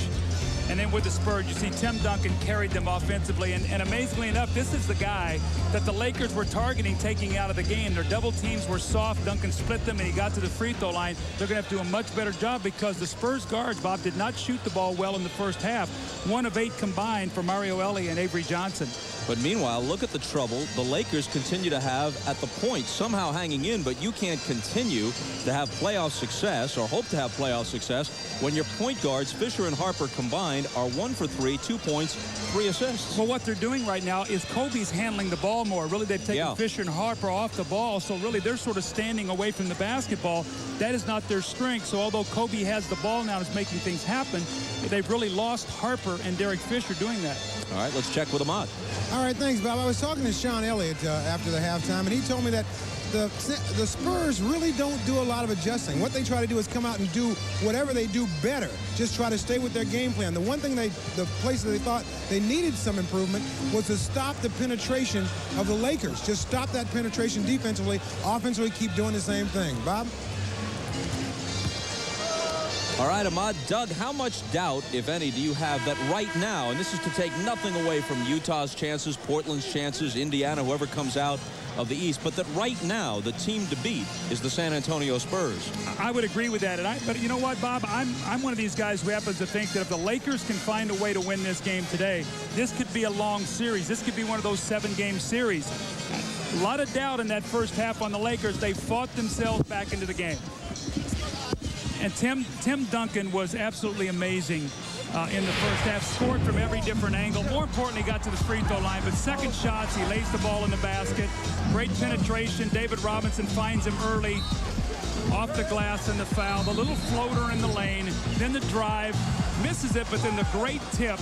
And then with the Spurs, you see Tim Duncan carried them offensively. And amazingly enough, this is the guy that the Lakers were targeting, taking out of the game. Their double teams were soft. Duncan split them, and he got to the free throw line. They're going to have to do a much better job because the Spurs guards, Bob, did not shoot the ball well in the first half. 1 of 8 combined for Mario Elie and Avery Johnson. But meanwhile, look at the trouble the Lakers continue to have at the point, somehow hanging in, but you can't continue to have playoff success or hope to have playoff success when your point guards, Fisher and Harper combined, are 1 for 3, 2 points, 3 assists. Well, what they're doing right now is Kobe's handling the ball more. Really, they've taken Fisher and Harper off the ball, so really they're sort of standing away from the basketball. That is not their strength. So although Kobe has the ball now and is making things happen, they've really lost Harper and Derek Fisher doing that. All right, let's check with Ahmad. All right, thanks, Bob. I was talking to Sean Elliott after the halftime, and he told me that the Spurs really don't do a lot of adjusting. What they try to do is come out and do whatever they do better. Just try to stay with their game plan. The one thing the place that they thought they needed some improvement was to stop the penetration of the Lakers. Just stop that penetration defensively. Offensively, keep doing the same thing. Bob? All right, Ahmad. Doug, how much doubt, if any, do you have that right now, and this is to take nothing away from Utah's chances, Portland's chances, Indiana, whoever comes out of the East, but that right now the team to beat is the San Antonio Spurs? I would agree with that. But you know what, Bob? I'm one of these guys who happens to think that if the Lakers can find a way to win this game today, this could be a long series. This could be one of those 7-game series. A lot of doubt in that first half on the Lakers. They fought themselves back into the game. And Tim Duncan was absolutely amazing in the first half. Scored from every different angle. More importantly, got to the free throw line. But second shots, he lays the ball in the basket. Great penetration. David Robinson finds him early. Off the glass and the foul. The little floater in the lane. Then the drive. Misses it, but then the great tip.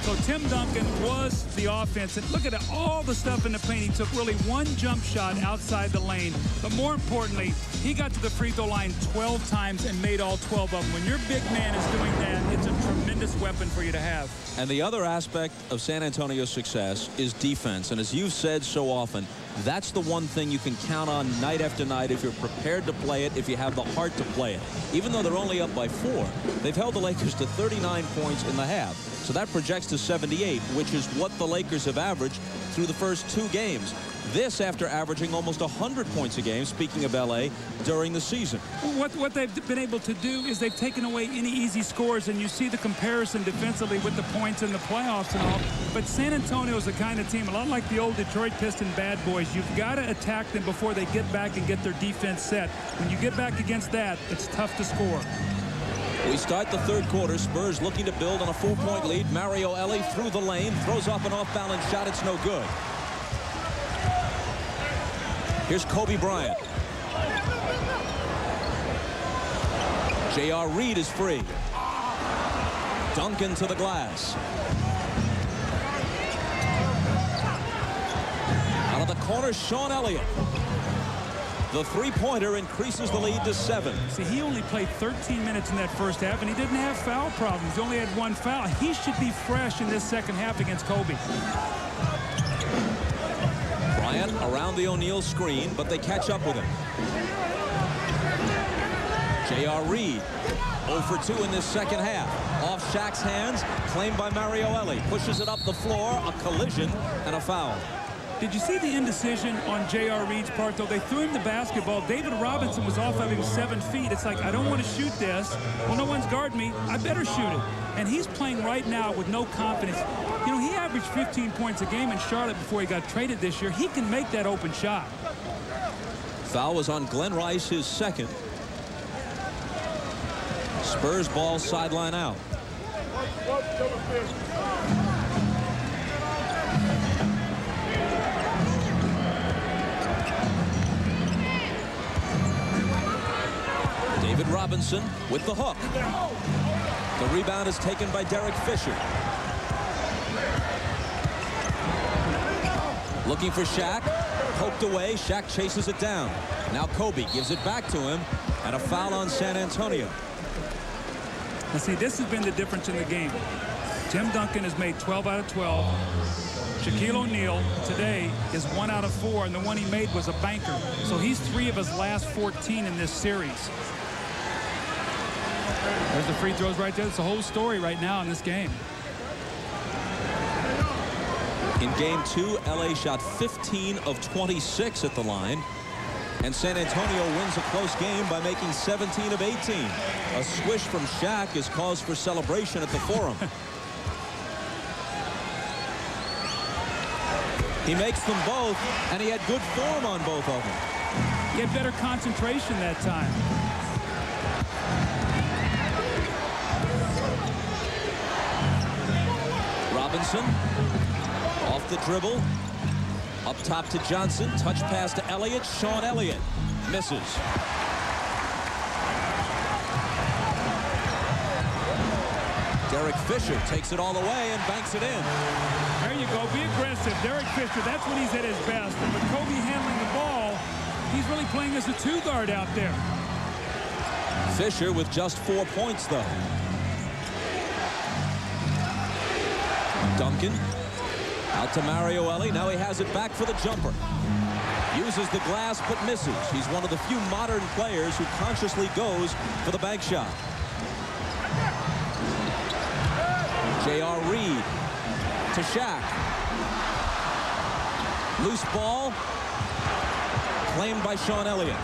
So Tim Duncan was the offense. And look at it, all the stuff in the paint. He took really one jump shot outside the lane. But more importantly, he got to the free throw line 12 times and made all 12 of them. When your big man is doing that, it's a tremendous weapon for you to have. And the other aspect of San Antonio's success is defense. And as you've said so often, that's the one thing you can count on night after night if you're prepared to play it, if you have the heart to play it. Even though they're only up by 4, they've held the Lakers to 39 points in the half. So that projects to 78, which is what the Lakers have averaged through the first 2 games. This after averaging almost 100 points a game, speaking of L.A., during the season. What they've been able to do is they've taken away any easy scores, and you see the comparison defensively with the points in the playoffs and all. But San Antonio is the kind of team, a lot like the old Detroit Piston bad boys. You've got to attack them before they get back and get their defense set. When you get back against that, it's tough to score. We start the third quarter. Spurs looking to build on a 4-point lead. Mario Elie through the lane, throws off an off-balance shot. It's no good. Here's Kobe Bryant. J.R. Reed is free. Duncan to the glass. Out of the corner, Sean Elliott. The three-pointer increases the lead to 7. See, he only played 13 minutes in that first half, and he didn't have foul problems. He only had 1 foul. He should be fresh in this second half against Kobe. Bryant around the O'Neal screen, but they catch up with him. J.R. Reed, 0 for 2 in this second half. Off Shaq's hands, claimed by Mario Elie. Pushes it up the floor, a collision, and a foul. Did you see the indecision on J.R. Reed's part, though? They threw him the basketball. David Robinson was off of him 7 feet. It's like, I don't want to shoot this. Well, no one's guarding me. I better shoot it. And he's playing right now with no confidence. You know, he averaged 15 points a game in Charlotte before he got traded this year. He can make that open shot. Foul was on Glenn Rice, his second. Spurs ball sideline out. David Robinson with the hook. The rebound is taken by Derek Fisher. Looking for Shaq. Poked away. Shaq chases it down. Now Kobe gives it back to him. And a foul on San Antonio. Now see, this has been the difference in the game. Tim Duncan has made 12 out of 12. Shaquille O'Neal today is 1 out of 4, and the one he made was a banker. So he's 3 of his last 14 in this series. There's the free throws right there. It's the whole story right now in this game. In game 2, LA shot 15 of 26 at the line. And San Antonio wins a close game by making 17 of 18. A swish from Shaq is cause for celebration at the Forum. He makes them both, and he had good form on both of them. He had better concentration that time. Robinson off the dribble. Up top to Johnson. Touch pass to Elliott. Sean Elliott misses. Derek Fisher takes it all the way and banks it in. There you go. Be aggressive. Derek Fisher, that's when he's at his best. And with Kobe handling the ball, he's really playing as a 2-guard out there. Fisher with just 4 points, though. Duncan out to Mario Elie. Now he has it back for the jumper. Uses the glass but misses. He's one of the few modern players who consciously goes for the bank shot. J.R. Reed to Shaq. Loose ball. Claimed by Sean Elliott.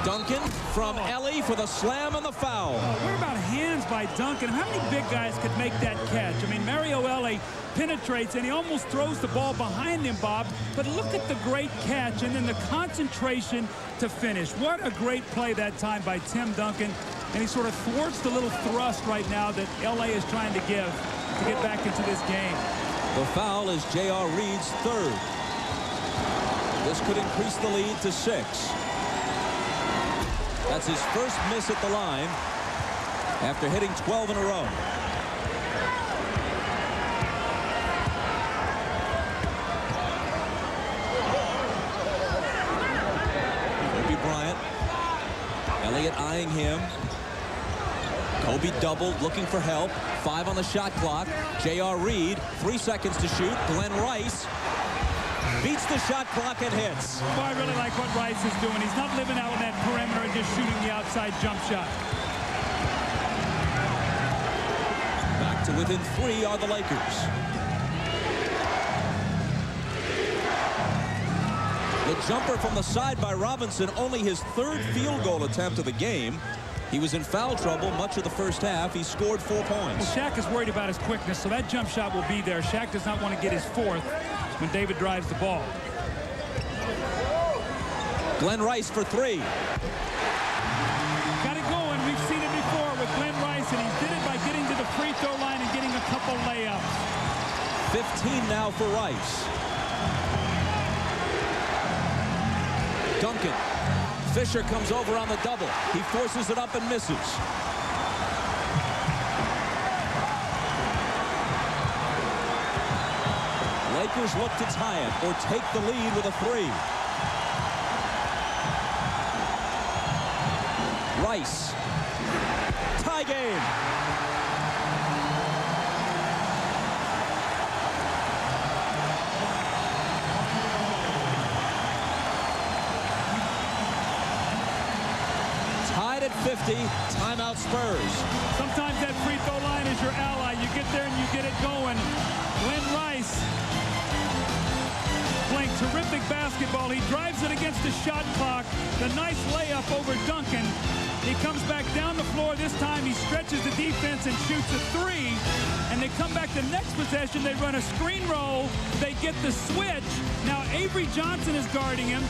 Duncan from Elie for the slam and the foul. What about hands by Duncan? How many big guys could make that catch? I mean, Mario Elie penetrates, and he almost throws the ball behind him, Bob. But look at the great catch, and then the concentration to finish. What a great play that time by Tim Duncan. And he sort of thwarts the little thrust right now that LA is trying to give to get back into this game. The foul is J.R. Reed's 3rd. This could increase the lead to 6. That's his first miss at the line after hitting 12 in a row. Kobe Bryant. Elliott eyeing him. Kobe doubled, looking for help. 5 on the shot clock. J.R. Reed, 3 seconds to shoot. Glenn Rice beats the shot clock and hits. Well, I really like what Rice is doing. He's not living out on that perimeter and just shooting the outside jump shot. Back to within 3 are the Lakers. The jumper from the side by Robinson, only his 3rd field goal attempt of the game. He was in foul trouble much of the first half. He scored 4 points. Well, Shaq is worried about his quickness, so that jump shot will be there. Shaq does not want to get his 4th when David drives the ball. Glenn Rice for 3. Got it going. We've seen it before with Glenn Rice, and he did it by getting to the free throw line and getting a couple layups. 15 now for Rice. Duncan. Fisher comes over on the double. He forces it up and misses. Lakers look to tie it or take the lead with a 3. Rice. Tie game. Tied at 50. Timeout Spurs. Sometimes that free throw line is your ally. You get there and you get it going. Glenn Rice playing terrific basketball. He drives it against the shot clock. The nice layup over Duncan. He comes back down the floor. This time he stretches the defense and shoots a 3. And they come back the next possession. They run a screen roll. They get the switch. Now Avery Johnson is guarding him.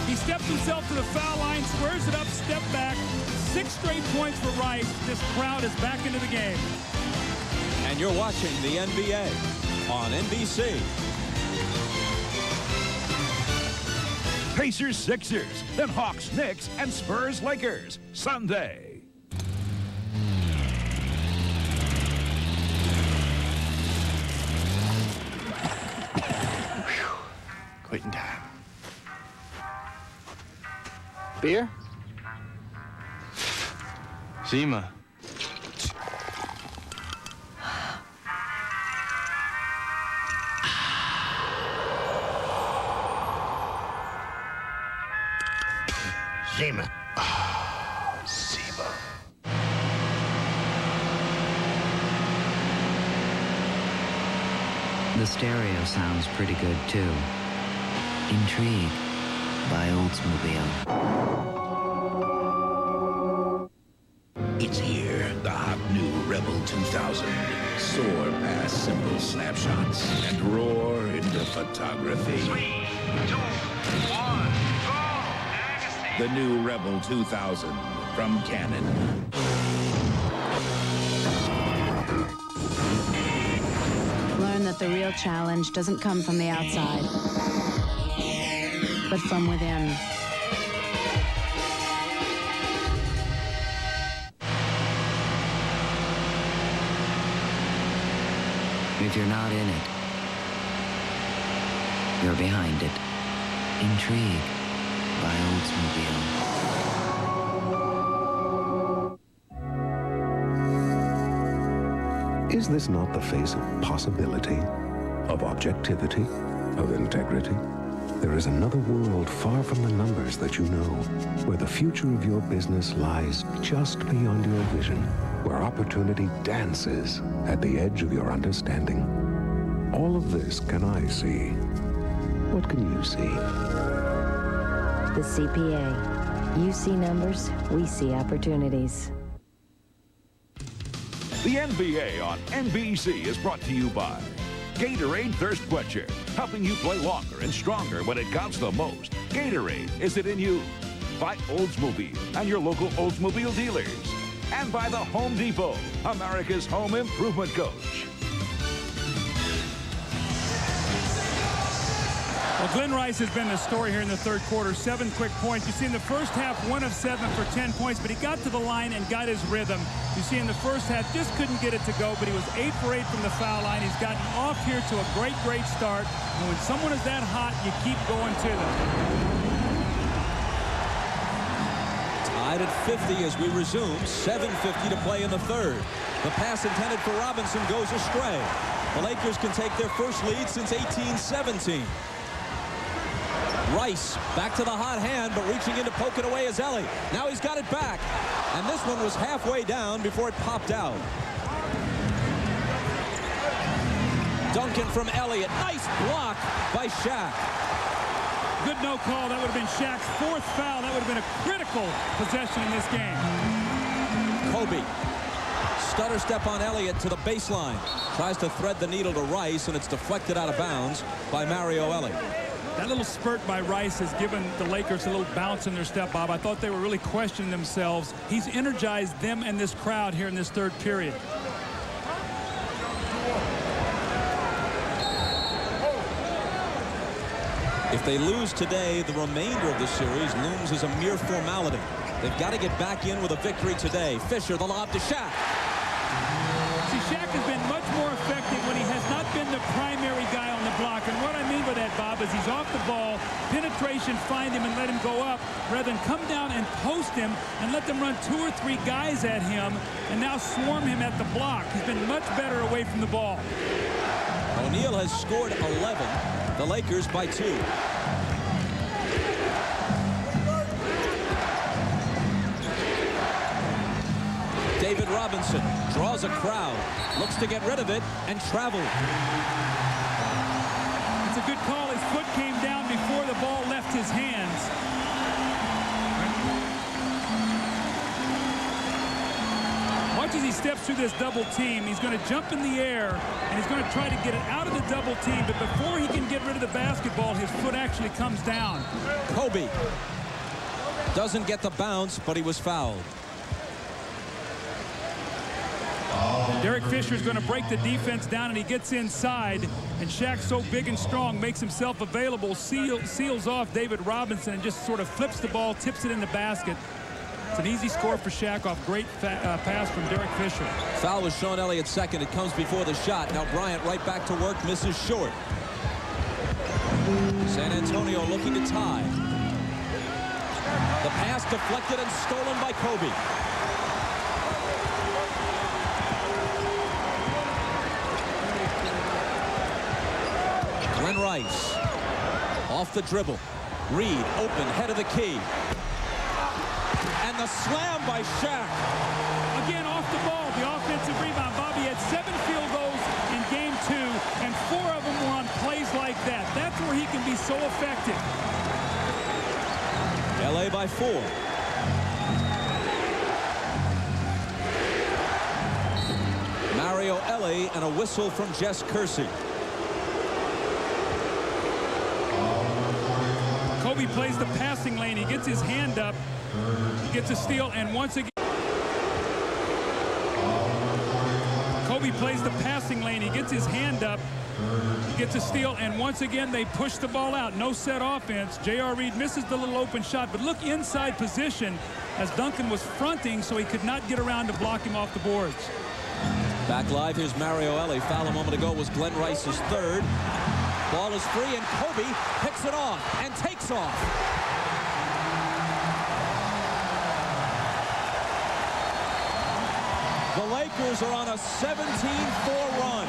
He steps himself to the foul line, squares it up, step back. 6 straight points for Rice. This crowd is back into the game. And you're watching the NBA on NBC. Pacers, Sixers, then Hawks, Knicks, and Spurs, Lakers, Sunday. Quitting time. Beer? Zima. Zima. Ah, Zima. The stereo sounds pretty good, too. Intrigue by Oldsmobile. It's here, the hot new Rebel 2000. Soar past simple snapshots and roar into photography. 3, 2, 1, go! The new Rebel 2000 from Canon. Learn that the real challenge doesn't come from the outside, but from within. If you're not in it, you're behind it. Intrigue by Oldsmobile. Is this not the face of possibility, of objectivity, of integrity? There is another world far from the numbers that you know, where the future of your business lies just beyond your vision, where opportunity dances at the edge of your understanding. All of this can I see. What can you see? The CPA. You see numbers, we see opportunities. The NBA on NBC is brought to you by Gatorade Thirst Quencher, helping you play longer and stronger when it counts the most. Gatorade, is it in you? By Oldsmobile and your local Oldsmobile dealers. And by the Home Depot, America's home improvement coach. Well, Glenn Rice has been the story here in the third quarter. 7 quick points. You see in the first half, 1 of 7 for 10 points, but he got to the line and got his rhythm. You see in the first half, just couldn't get it to go, but he was 8 for 8 from the foul line. He's gotten off here to a great start. And when someone is that hot, you keep going to them. Tied at 50 as we resume. 7:50 to play in the third. The pass intended for Robinson goes astray. The Lakers can take their first lead since 18-17. Rice back to the hot hand, but reaching in to poke it away is Ellie. Now he's got it back. And this one was halfway down before it popped out. Duncan from Elliott. Nice block by Shaq. Good no call. That would have been Shaq's 4th foul. That would have been a critical possession in this game. Kobe. Stutter step on Elliott to the baseline. Tries to thread the needle to Rice, and it's deflected out of bounds by Mario Ellie. That little spurt by Rice has given the Lakers a little bounce in their step, Bob. I thought they were really questioning themselves. He's energized them and this crowd here in this third period. If they lose today, the remainder of the series looms as a mere formality. They've got to get back in with a victory today. Fisher, the lob to Shaq. See, Shaq has been much more effective when he has not been the primary guy on the block. And what I mean by that, Bob, is he's off the ball, penetration, find him and let him go up, rather than come down and post him and let them run 2 or 3 guys at him and now swarm him at the block. He's been much better away from the ball. O'Neal has scored 11. The Lakers by 2. David Robinson draws a crowd, looks to get rid of it, and traveled. It's a good call. His foot came down before the ball left his hands. Watch as he steps through this double team. He's going to jump in the air, and he's going to try to get it out of the double team. But before he can get rid of the basketball, his foot actually comes down. Kobe doesn't get the bounce, but he was fouled. Derek Fisher's going to break the defense down, and he gets inside. And Shaq, so big and strong, makes himself available, seals off David Robinson, and just sort of flips the ball, tips it in the basket. It's an easy score for Shaq off great pass from Derek Fisher. Foul was Sean Elliott's second. It comes before the shot. Now Bryant right back to work, misses short. San Antonio looking to tie. The pass deflected and stolen by Kobe. Glenn Rice off the dribble. Reed open, head of the key. and the slam by Shaq. Again, off the ball, the offensive rebound. Bobby had 7 field goals in game 2, and 4 of them were on plays like that. That's where he can be so effective. LA by 4. Mario Elie and a whistle from Jess Kersey. Kobe plays the passing lane. He gets his hand up, gets a steal, and once again, Kobe plays the passing lane. He gets his hand up, gets a steal, and once again they push the ball out. No set offense. J.R. Reed misses the little open shot, but look inside position as Duncan was fronting, so he could not get around to block him off the boards. Back live, here's Mario Elie. Foul a moment ago was Glenn Rice's 3rd. Ball is free, and Kobe picks it off and takes off. The Lakers are on a 17-4 run.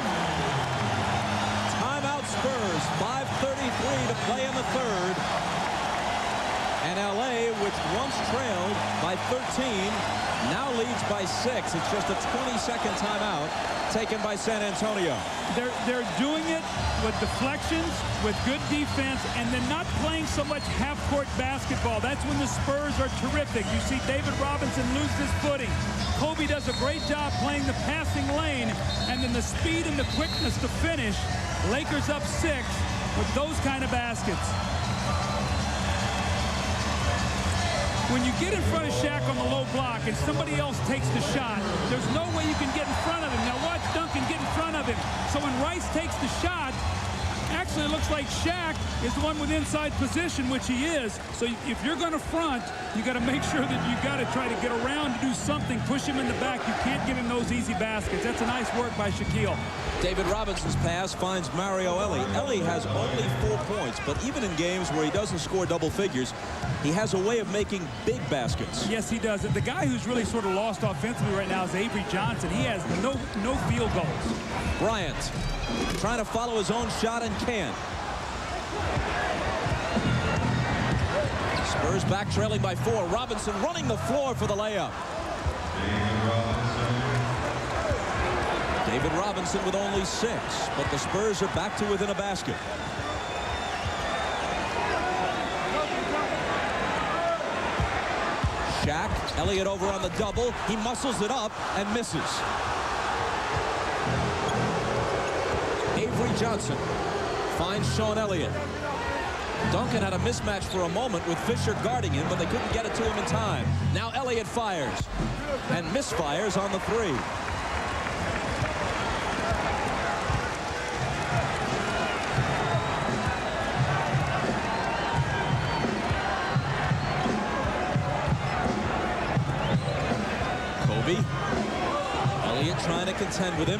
Timeout Spurs, 5:33 to play in the 3rd. And LA, which once trailed by 13, now leads by 6. It's just a 20-second timeout taken by San Antonio. They're doing it with deflections, with good defense, and then not playing so much half-court basketball. That's when the Spurs are terrific. You see David Robinson lose his footing. Kobe does a great job playing the passing lane, and then the speed and the quickness to finish. Lakers up 6 with those kind of baskets. When you get in front of Shaq on the low block and somebody else takes the shot, there's no way you can get in front of him. Now watch Duncan get in front of him. So when Rice takes the shot, actually it looks like Shaq is the one with inside position, which he is. So if you're going to front, you got to make sure that you got to try to get around to do something, push him in the back. You can't give him those easy baskets. That's a nice work by Shaquille. David Robinson's pass finds Mario Elie. Elie has only 4 points, but even in games where he doesn't score double figures, he has a way of making big baskets. Yes, he does. The guy who's really sort of lost offensively right now is Avery Johnson. He has no field goals. Bryant trying to follow his own shot and can't. Spurs back trailing by 4. Robinson running the floor for the layup. David Robinson with only 6, but the Spurs are back to within a basket. Shaq, Elliott over on the double. He muscles it up and misses. Avery Johnson finds Sean Elliott. Duncan had a mismatch for a moment with Fisher guarding him, but they couldn't get it to him in time. Now Elliott fires and misfires on the 3. Elliott trying to contend with him.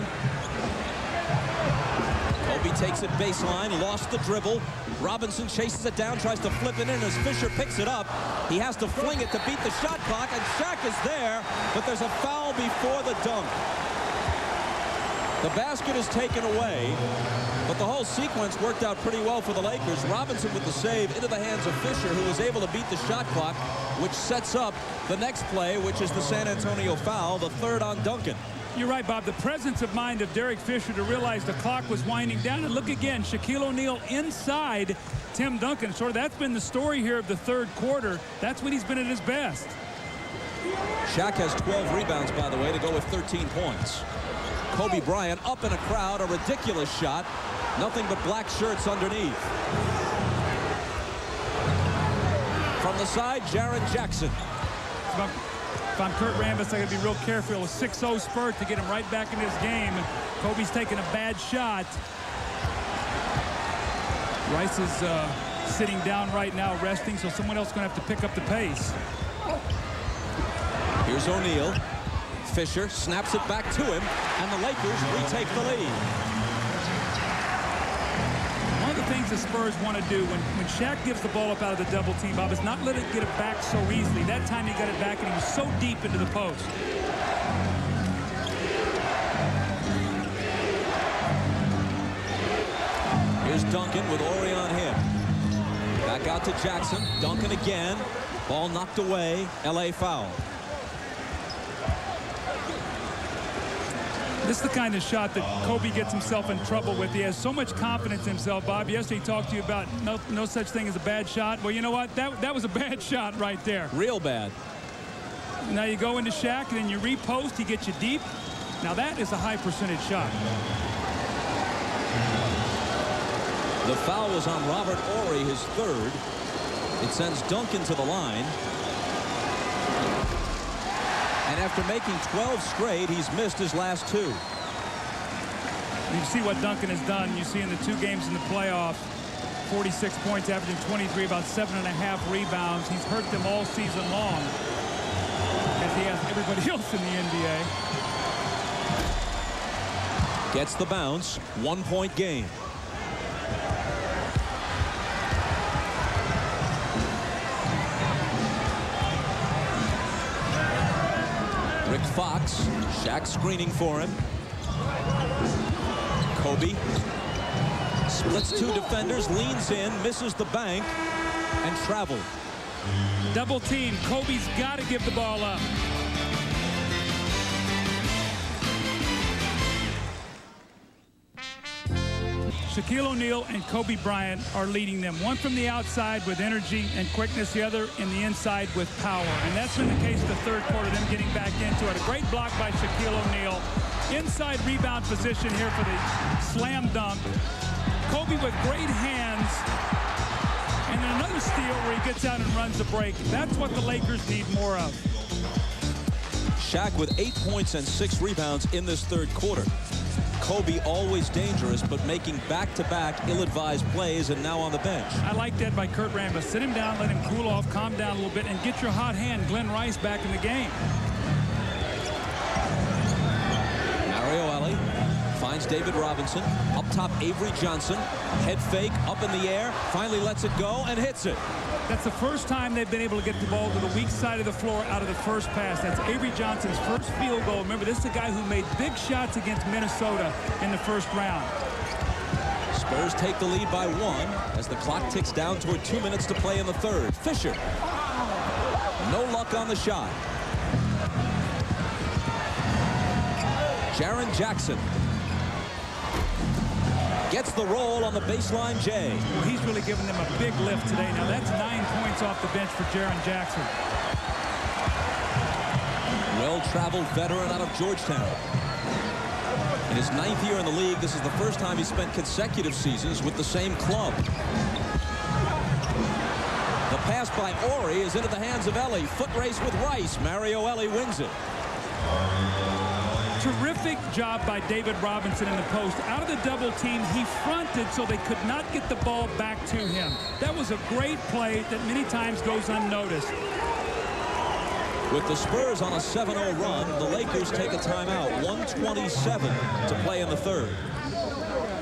Kobe takes it baseline, lost the dribble. Robinson chases it down, tries to flip it in as Fisher picks it up. He has to fling it to beat the shot clock, and Shaq is there, but there's a foul before the dunk. The basket is taken away, but the whole sequence worked out pretty well for the Lakers. Robinson with the save into the hands of Fisher, who was able to beat the shot clock, which sets up the next play, which is the San Antonio foul, the 3rd on Duncan. You're right, Bob. The presence of mind of Derek Fisher to realize the clock was winding down. And look again, Shaquille O'Neal inside Tim Duncan. Sort of that's been the story here of the 3rd quarter. That's when he's been at his best. Shaq has 12 rebounds, by the way, to go with 13 points. Kobe Bryant up in a crowd, a ridiculous shot. Nothing but black shirts underneath. From the side, Jaren Jackson. If I'm Kurt Rambis, I got to be real careful. A 6-0 spurt to get him right back in this game. Kobe's taking a bad shot. Rice is sitting down right now, resting, so someone else is going to have to pick up the pace. Here's O'Neal. Fisher snaps it back to him, and the Lakers retake the lead. One of the things the Spurs want to do when Shaq gives the ball up out of the double team, Bob, is not let it get it back so easily. That time he got it back, and he was so deep into the post. Here's Duncan with Ori on him. Back out to Jackson. Duncan again. Ball knocked away. LA foul. This is the kind of shot that Kobe gets himself in trouble with. He has so much confidence in himself. Bob, yesterday he talked to you about no such thing as a bad shot. Well, you know what? That was a bad shot right there. Real bad. Now you go into Shaq and then you repost. He gets you deep. Now that is a high percentage shot. The foul was on Robert Horry, his third. It sends Duncan to the line. And after making 12 straight, he's missed his last 2. You see what Duncan has done. You see in the 2 games in the playoffs, 46 points, averaging 23, about 7.5 rebounds. He's hurt them all season long, as he has everybody else in the NBA. Gets the bounce. 1-point game. Rick Fox, Shaq screening for him. Kobe splits 2 defenders, leans in, misses the bank, and traveled. Double team. Kobe's got to give the ball up. Shaquille O'Neal and Kobe Bryant are leading them. One from the outside with energy and quickness, the other in the inside with power. And that's been the case the third quarter, them getting back into it. A great block by Shaquille O'Neal. Inside rebound position here for the slam dunk. Kobe with great hands. And then another steal where he gets out and runs the break. That's what the Lakers need more of. Shaq with 8 points and 6 rebounds in this third quarter. Kobe always dangerous, but making back-to-back ill-advised plays, and now on the bench. I like that by Kurt Rambis. Sit him down, let him cool off, calm down a little bit, and get your hot hand, Glenn Rice, back in the game. Mario Ellie finds David Robinson. Up top, Avery Johnson. Head fake, up in the air. Finally lets it go and hits it. That's the first time they've been able to get the ball to the weak side of the floor out of the first pass. That's Avery Johnson's first field goal. Remember, this is a guy who made big shots against Minnesota in the first round. Spurs take the lead by 1 as the clock ticks down toward 2 minutes to play in the third. Fisher. No luck on the shot. Jaren Jackson gets the roll on the baseline J. Well, he's really given them a big lift today. Now that's 9 points off the bench for Jaren Jackson. Well-traveled veteran out of Georgetown. In his 9th year in the league, this is the first time he spent consecutive seasons with the same club. The pass by Horry is into the hands of Ellie. Foot race with Rice. Mario Ellie wins it. Terrific job by David Robinson in the post. Out of the double team, he fronted so they could not get the ball back to him. That was a great play that many times goes unnoticed. With the Spurs on a 7-0 run, the Lakers take a timeout. 1:27 to play in the third.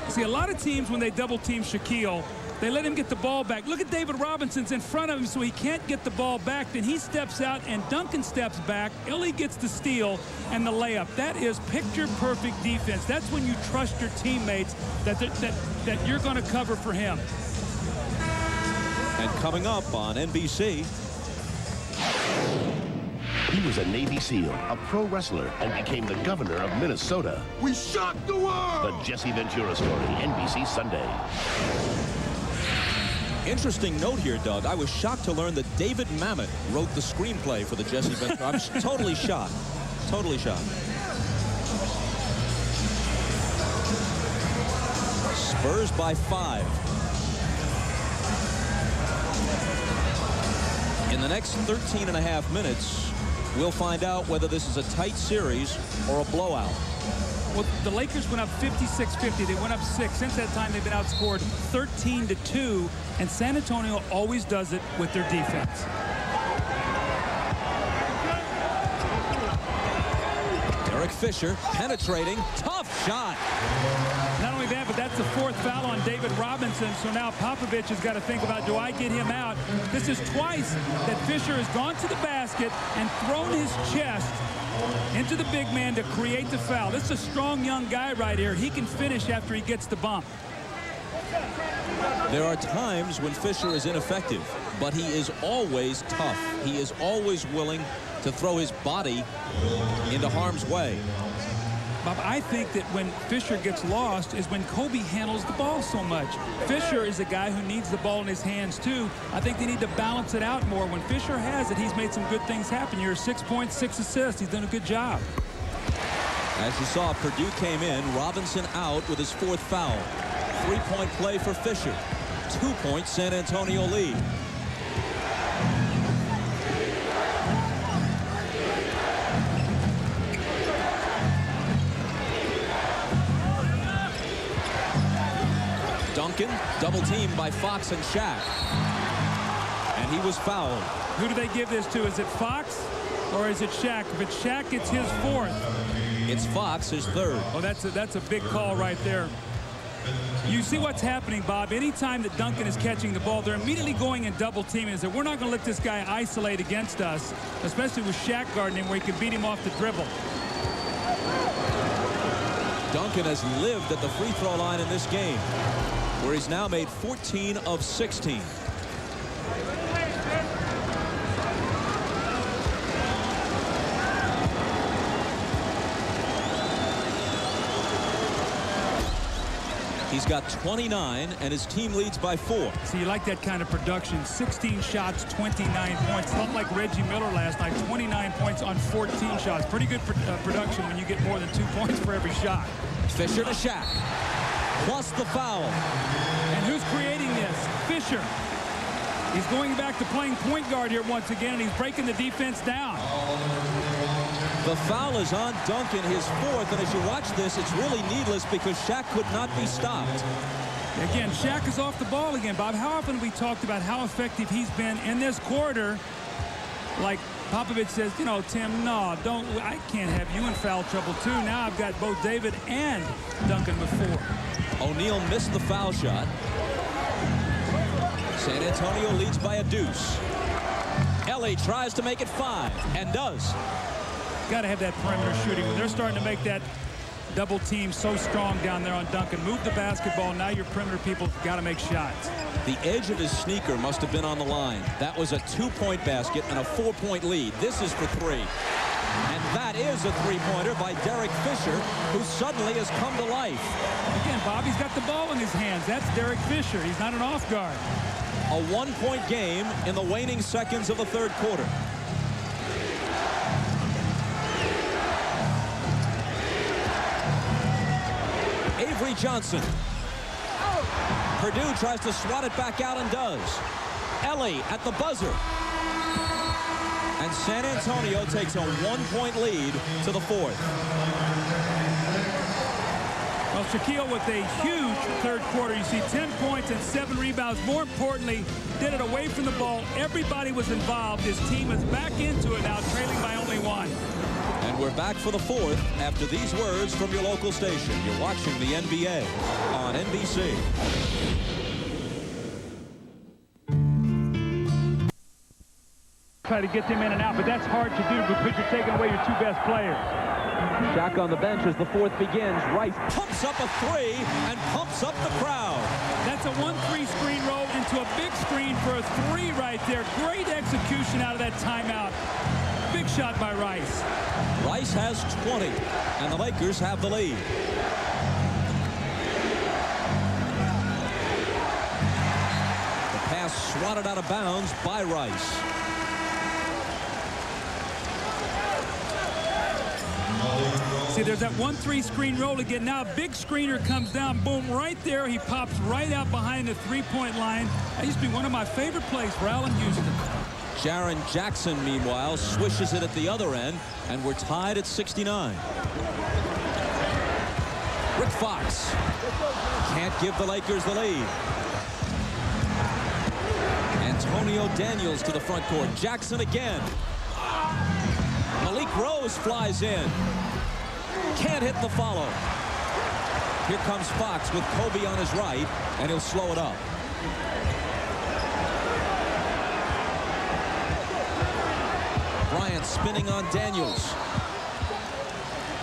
See, a lot of teams, when they double team Shaquille, they let him get the ball back. Look at David Robinson's in front of him, so he can't get the ball back. Then he steps out, and Duncan steps back. Ellie gets the steal and the layup. That is picture-perfect defense. That's when you trust your teammates that you're going to cover for him. And coming up on NBC. He was a Navy SEAL, a pro wrestler, and became the governor of Minnesota. We shocked the world! The Jesse Ventura Story, NBC Sunday. Interesting note here, Doug. I was shocked to learn that David Mamet wrote the screenplay for the Jesse Ventura. I'm totally shocked. Totally shocked. Spurs by 5. In the next 13.5 minutes, we'll find out whether this is a tight series or a blowout. Well, the Lakers went up 56-50. They went up 6. Since that time, they've been outscored 13-2, and San Antonio always does it with their defense. Derek Fisher penetrating. Tough shot. Not only that, but that's the 4th foul on David Robinson. So now Popovich has got to think about, do I get him out? This is twice that Fisher has gone to the basket and thrown his chest into the big man to create the foul. This is a strong young guy right here. He can finish after he gets the bump. There are times when Fisher is ineffective. but he is always tough. He is always willing to throw his body into harm's way. Bob, I think that when Fisher gets lost is when Kobe handles the ball so much. Fisher is a guy who needs the ball in his hands too. I think they need to balance it out more. When Fisher has it, he's made some good things happen here. 6 points, 6 assists. He's done a good job. As you saw, Purdue came in, Robinson out with his 4th foul. 3-point play for Fisher. 2-point San Antonio lead. Duncan, double teamed by Fox and Shaq. And he was fouled. Who do they give this to? Is it Fox or is it Shaq? If it's Shaq, it's his 4th. It's Fox, his 3rd. Oh, that's a big call right there. You see what's happening, Bob. Anytime that Duncan is catching the ball, they're immediately going and double teaming. And say, we're not going to let this guy isolate against us, especially with Shaq guarding him where he can beat him off the dribble. Duncan has lived at the free throw line in this game, where he's now made 14 of 16. He's got 29, and his team leads by 4. So you like that kind of production. 16 shots, 29 points. Not like Reggie Miller last night. 29 points on 14 shots. Pretty good production when you get more than 2 points for every shot. Fisher to Shaq. Plus the foul. And who's creating this? Fisher. He's going back to playing point guard here once again, and he's breaking the defense down. The foul is on Duncan, his 4th, and as you watch this, it's really needless because Shaq could not be stopped. Again, Shaq is off the ball again, Bob. How often have we talked about how effective he's been in this quarter? Like Popovich says, you know, Tim, no, I can't have you in foul trouble too. Now I've got both David and Duncan with 4. O'Neal missed the foul shot. San Antonio leads by a deuce. Ellie tries to make it 5 and does. Got to have that perimeter shooting. When they're starting to make that double team so strong down there on Duncan. Move the basketball. Now your perimeter people got to make shots. The edge of his sneaker must have been on the line. That was a 2-point basket and a 4-point lead. This is for 3. And that is a 3-pointer by Derek Fisher, who suddenly has come to life. Again, Bob, he's got the ball in his hands. That's Derek Fisher. He's not an off guard. A 1-point game in the waning seconds of the 3rd quarter. Avery Johnson. Purdue tries to swat it back out and does. Ellie at the buzzer. And San Antonio takes a 1-point lead to the 4th. Well, Shaquille with a huge 3rd quarter. You see 10 points and 7 rebounds. More importantly, did it away from the ball. Everybody was involved. His team is back into it now, trailing by only 1. And we're back for the 4th after these words from your local station. You're watching the NBA on NBC. Try to get them in and out, but that's hard to do because you're taking away your 2 best players. Shaq on the bench as the 4th begins. Rice pumps up a 3 and pumps up the crowd. That's a 1-3 screen roll into a big screen for a 3 right there. Great execution out of that timeout. Big shot by Rice. Rice has 20, and the Lakers have the lead. The pass swatted out of bounds by Rice. See, there's that 1-3 screen roll again. Now a big screener comes down, boom, right there. He pops right out behind the 3-point line. That used to be one of my favorite plays for Allen Houston. Jaren Jackson, meanwhile, swishes it at the other end, and we're tied at 69. Rick Fox can't give the Lakers the lead. Antonio Daniels to the front court. Jackson again. Malik Rose flies in. Can't hit the follow. Here comes Fox with Kobe on his right, and he'll slow it up. Bryant spinning on Daniels.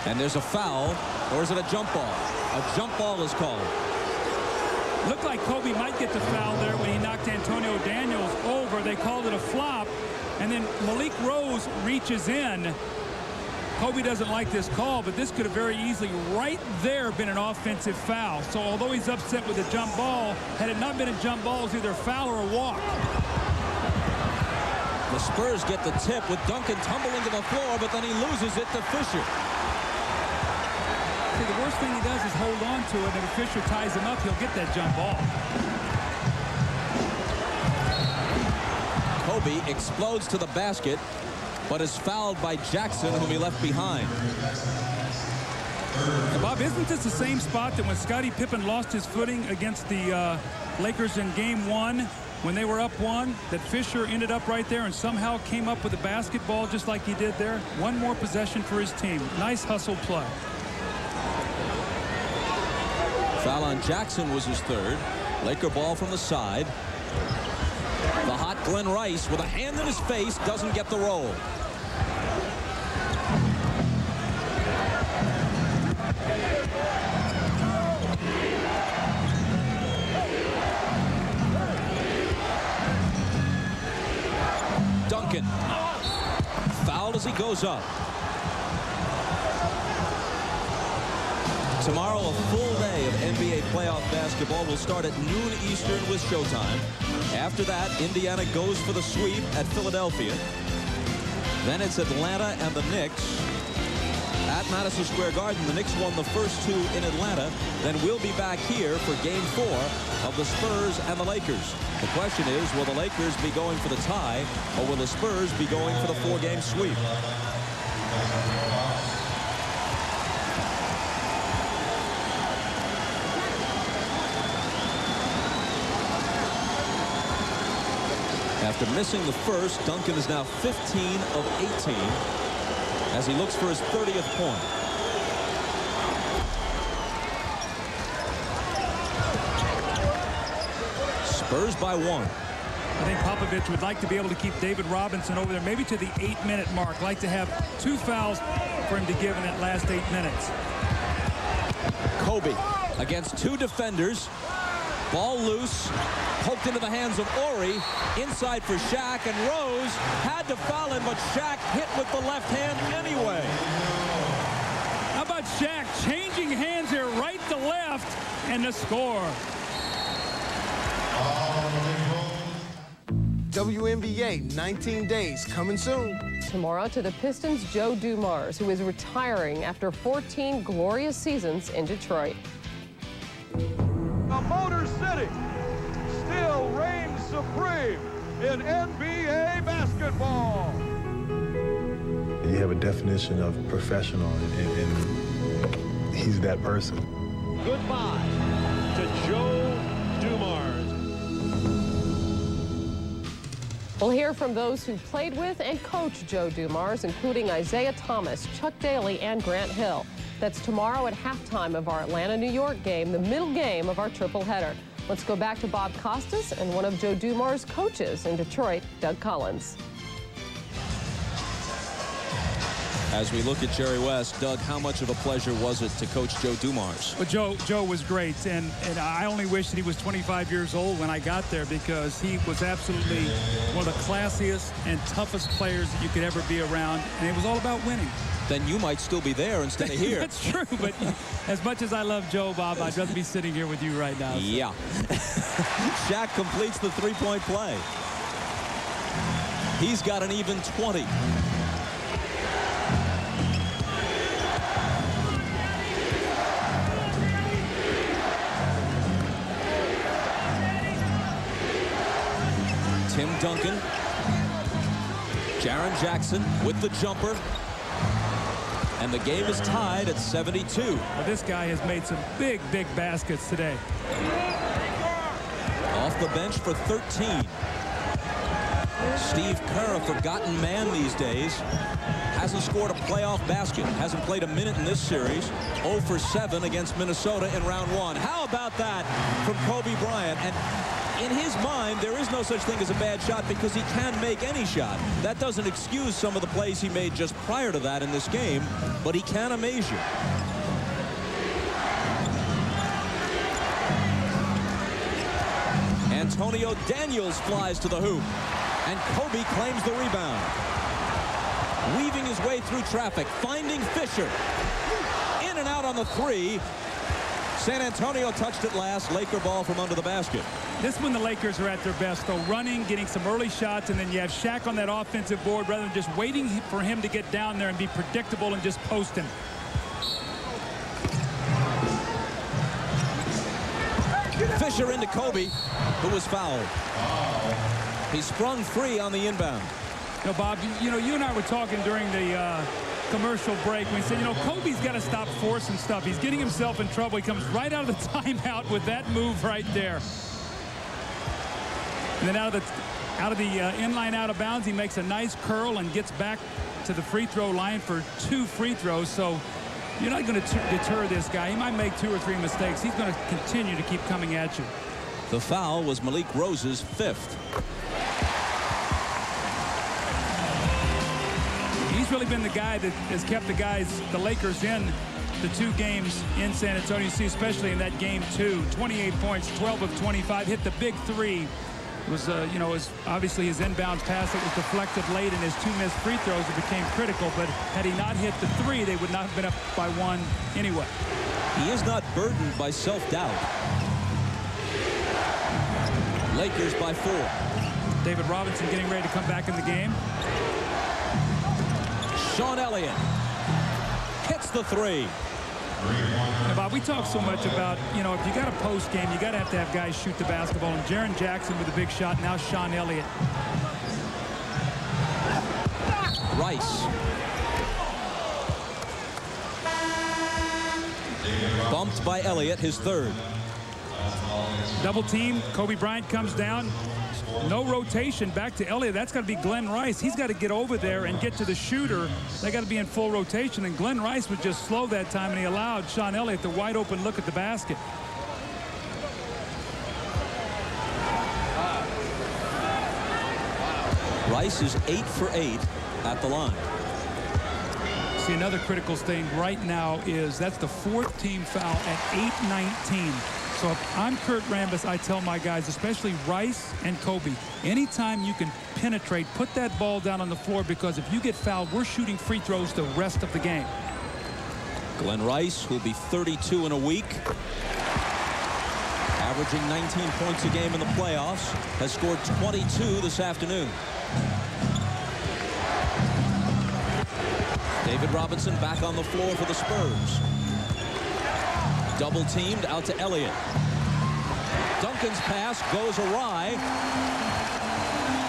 And there's a foul, or is it a jump ball? A jump ball is called. Looked like Kobe might get the foul there when he knocked Antonio Daniels over. over. They called it a flop. And then Malik Rose reaches in. Kobe doesn't like this call, but this could have very easily right there been an offensive foul. So although he's upset with the jump ball, had it not been a jump ball, it's either a foul or a walk. The Spurs get the tip with Duncan tumbling to the floor, but then he loses it to Fisher. See, the worst thing he does is hold on to it, and if Fisher ties him up, he'll get that jump ball. Kobe explodes to the basket, but is fouled by Jackson, whom he left behind. Now, Bob, isn't this the same spot that when Scottie Pippen lost his footing against the Lakers in Game 1, when they were up 1, that Fisher ended up right there and somehow came up with a basketball just like he did there? One more possession for his team. Nice hustle play. Foul on Jackson was his third. Laker ball from the side. The hot Glenn Rice with a hand in his face doesn't get the roll. Duncan fouled as he goes up. Tomorrow, a full day of NBA playoff basketball will start at noon Eastern with Showtime. After that, Indiana goes for the sweep at Philadelphia. Then it's Atlanta and the Knicks. At Madison Square Garden, the Knicks won the first 2 in Atlanta. Then we'll be back here for Game 4 of the Spurs and the Lakers. The question is, will the Lakers be going for the tie, or will the Spurs be going for the 4-game sweep? After missing the first, Duncan is now 15 of 18 as he looks for his 30th point. Spurs by 1. I think Popovich would like to be able to keep David Robinson over there, maybe to the 8-minute mark. Like to have 2 fouls for him to give in that last 8 minutes. Kobe against 2 defenders. Ball loose, poked into the hands of Ori, inside for Shaq, and Rose had to foul him, but Shaq hit with the left hand anyway. How about Shaq changing hands here, right to left, and the score. WNBA 19 days coming soon. Tomorrow to the Pistons' Joe Dumars, who is retiring after 14 glorious seasons in Detroit. The Motor City still reigns supreme in NBA basketball. You have a definition of professional, and he's that person. Goodbye to Joe Dumars. We'll hear from those who played with and coached Joe Dumars, including Isaiah Thomas, Chuck Daly, and Grant Hill. That's tomorrow at halftime of our Atlanta-New York game, the middle game of our triple header. Let's go back to Bob Costas and one of Joe Dumars' coaches in Detroit, Doug Collins. As we look at Jerry West, Doug, how much of a pleasure was it to coach Joe Dumars? Well, Joe was great, and I only wish that he was 25 years old when I got there, because he was absolutely one of the classiest and toughest players that you could ever be around, and it was all about winning. Then you might still be there instead of here. That's true, but as much as I love Joe, Bob, I'd rather be sitting here with you right now. So. Yeah. Shaq completes the three-point play. He's got an even 20. Tim Duncan, Jaren Jackson with the jumper, and the game is tied at 72. Well, this guy has made some big baskets today. Off the bench for 13. Steve Kerr, a forgotten man these days, hasn't scored a playoff basket, hasn't played a minute in this series. 0 for 7 against Minnesota in round 1. How about that from Kobe Bryant? And in his mind, there is no such thing as a bad shot because he can make any shot. That doesn't excuse some of the plays he made just prior to that in this game, but he can amaze you. Antonio Daniels flies to the hoop, and Kobe claims the rebound. Weaving his way through traffic, finding Fisher. In and out on the three. San Antonio touched it last. Laker ball from under the basket. This one the Lakers are at their best, though, running, getting some early shots, and then you have Shaq on that offensive board rather than just waiting for him to get down there and be predictable and just post him. Fisher into Kobe, who was fouled. He sprung free on the inbound. You know, Bob, you and I were talking during the commercial break. We said, Kobe's got to stop forcing stuff. He's getting himself in trouble. He comes right out of the timeout with that move right there. And then out of the inline out of bounds, he makes a nice curl and gets back to the free throw line for 2 free throws. So you're not going to deter this guy. He might make 2 or 3 mistakes. He's going to continue to keep coming at you. The foul was Malik Rose's 5th. He's really been the guy that has kept the Lakers in the 2 games in San Antonio. You see, especially in that game 2, 28 points, 12 of 25, hit the big 3. It was, was obviously his inbounds pass that was deflected late, and his 2 missed free throws, it became critical. But had he not hit the 3, they would not have been up by 1 anyway. He is not burdened by self-doubt. Lakers by 4. David Robinson getting ready to come back in the game. Sean Elliott hits the 3. Now, Bob, we talk so much about, if you got a post game, you got to have guys shoot the basketball. And Jaren Jackson with a big shot. Now Sean Elliott. Rice. Bumped by Elliott, his 3rd. Double team. Kobe Bryant comes down. No rotation back to Elliott. That's got to be Glenn Rice. He's got to get over there and get to the shooter. They got to be in full rotation, and Glenn Rice was just slow that time, and he allowed Sean Elliott the wide open look at the basket. Rice is 8 for 8 at the line. See, another critical thing right now is that's the 4th team foul at 8:19. So if I'm Kurt Rambis, I tell my guys, especially Rice and Kobe, anytime you can penetrate, put that ball down on the floor, because if you get fouled, we're shooting free throws the rest of the game. Glenn Rice, who'll be 32 in a week, averaging 19 points a game in the playoffs, has scored 22 this afternoon. David Robinson back on the floor for the Spurs. Double teamed out to Elliott. Duncan's pass goes awry,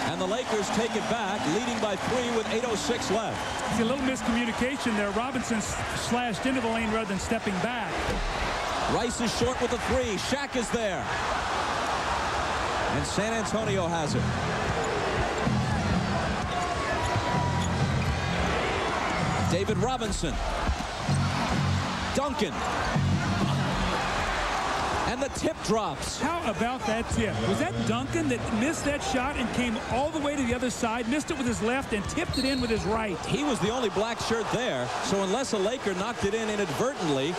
and the Lakers take it back, leading by 3 with 8:06 left. See, a little miscommunication there. Robinson slashed into the lane rather than stepping back. Rice is short with the 3. Shaq is there, and San Antonio has it. David Robinson. Duncan. And the tip drops. How about that tip? Was that Duncan that missed that shot and came all the way to the other side, missed it with his left, and tipped it in with his right? He was the only black shirt there, so unless a Laker knocked it in inadvertently,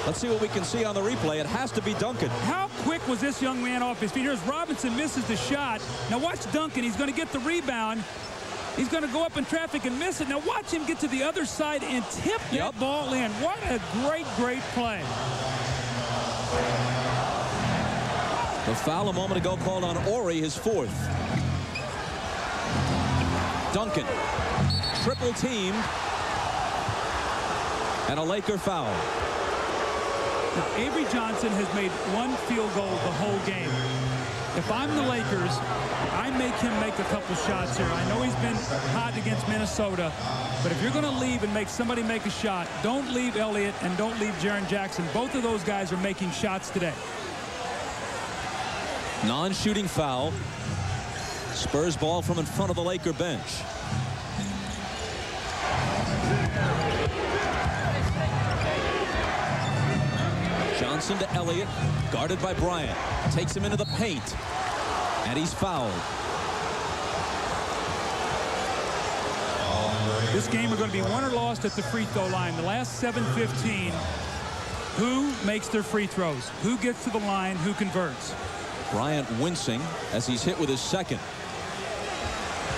let's see what we can see on the replay. It has to be Duncan. How quick was this young man off his feet? Here's Robinson misses the shot. Now watch Duncan. He's going to get the rebound. He's going to go up in traffic and miss it. Now watch him get to the other side and tip that ball in. What a great, great play. The foul a moment ago called on Ori, his 4th. Duncan, triple teamed, and a Laker foul. Now, Avery Johnson has made 1 field goal the whole game. If I'm the Lakers, I make him make a couple shots here. I know he's been hot against Minnesota, but if you're going to leave and make somebody make a shot, don't leave Elliott and don't leave Jaren Jackson. Both of those guys are making shots today. Non-shooting foul. Spurs ball from in front of the Laker bench. Johnson to Elliott, guarded by Bryant. Takes him into the paint, and he's fouled. This game are going to be won or lost at the free throw line. The last 7:15, who makes their free throws? Who gets to the line? Who converts? Bryant wincing as he's hit with his second.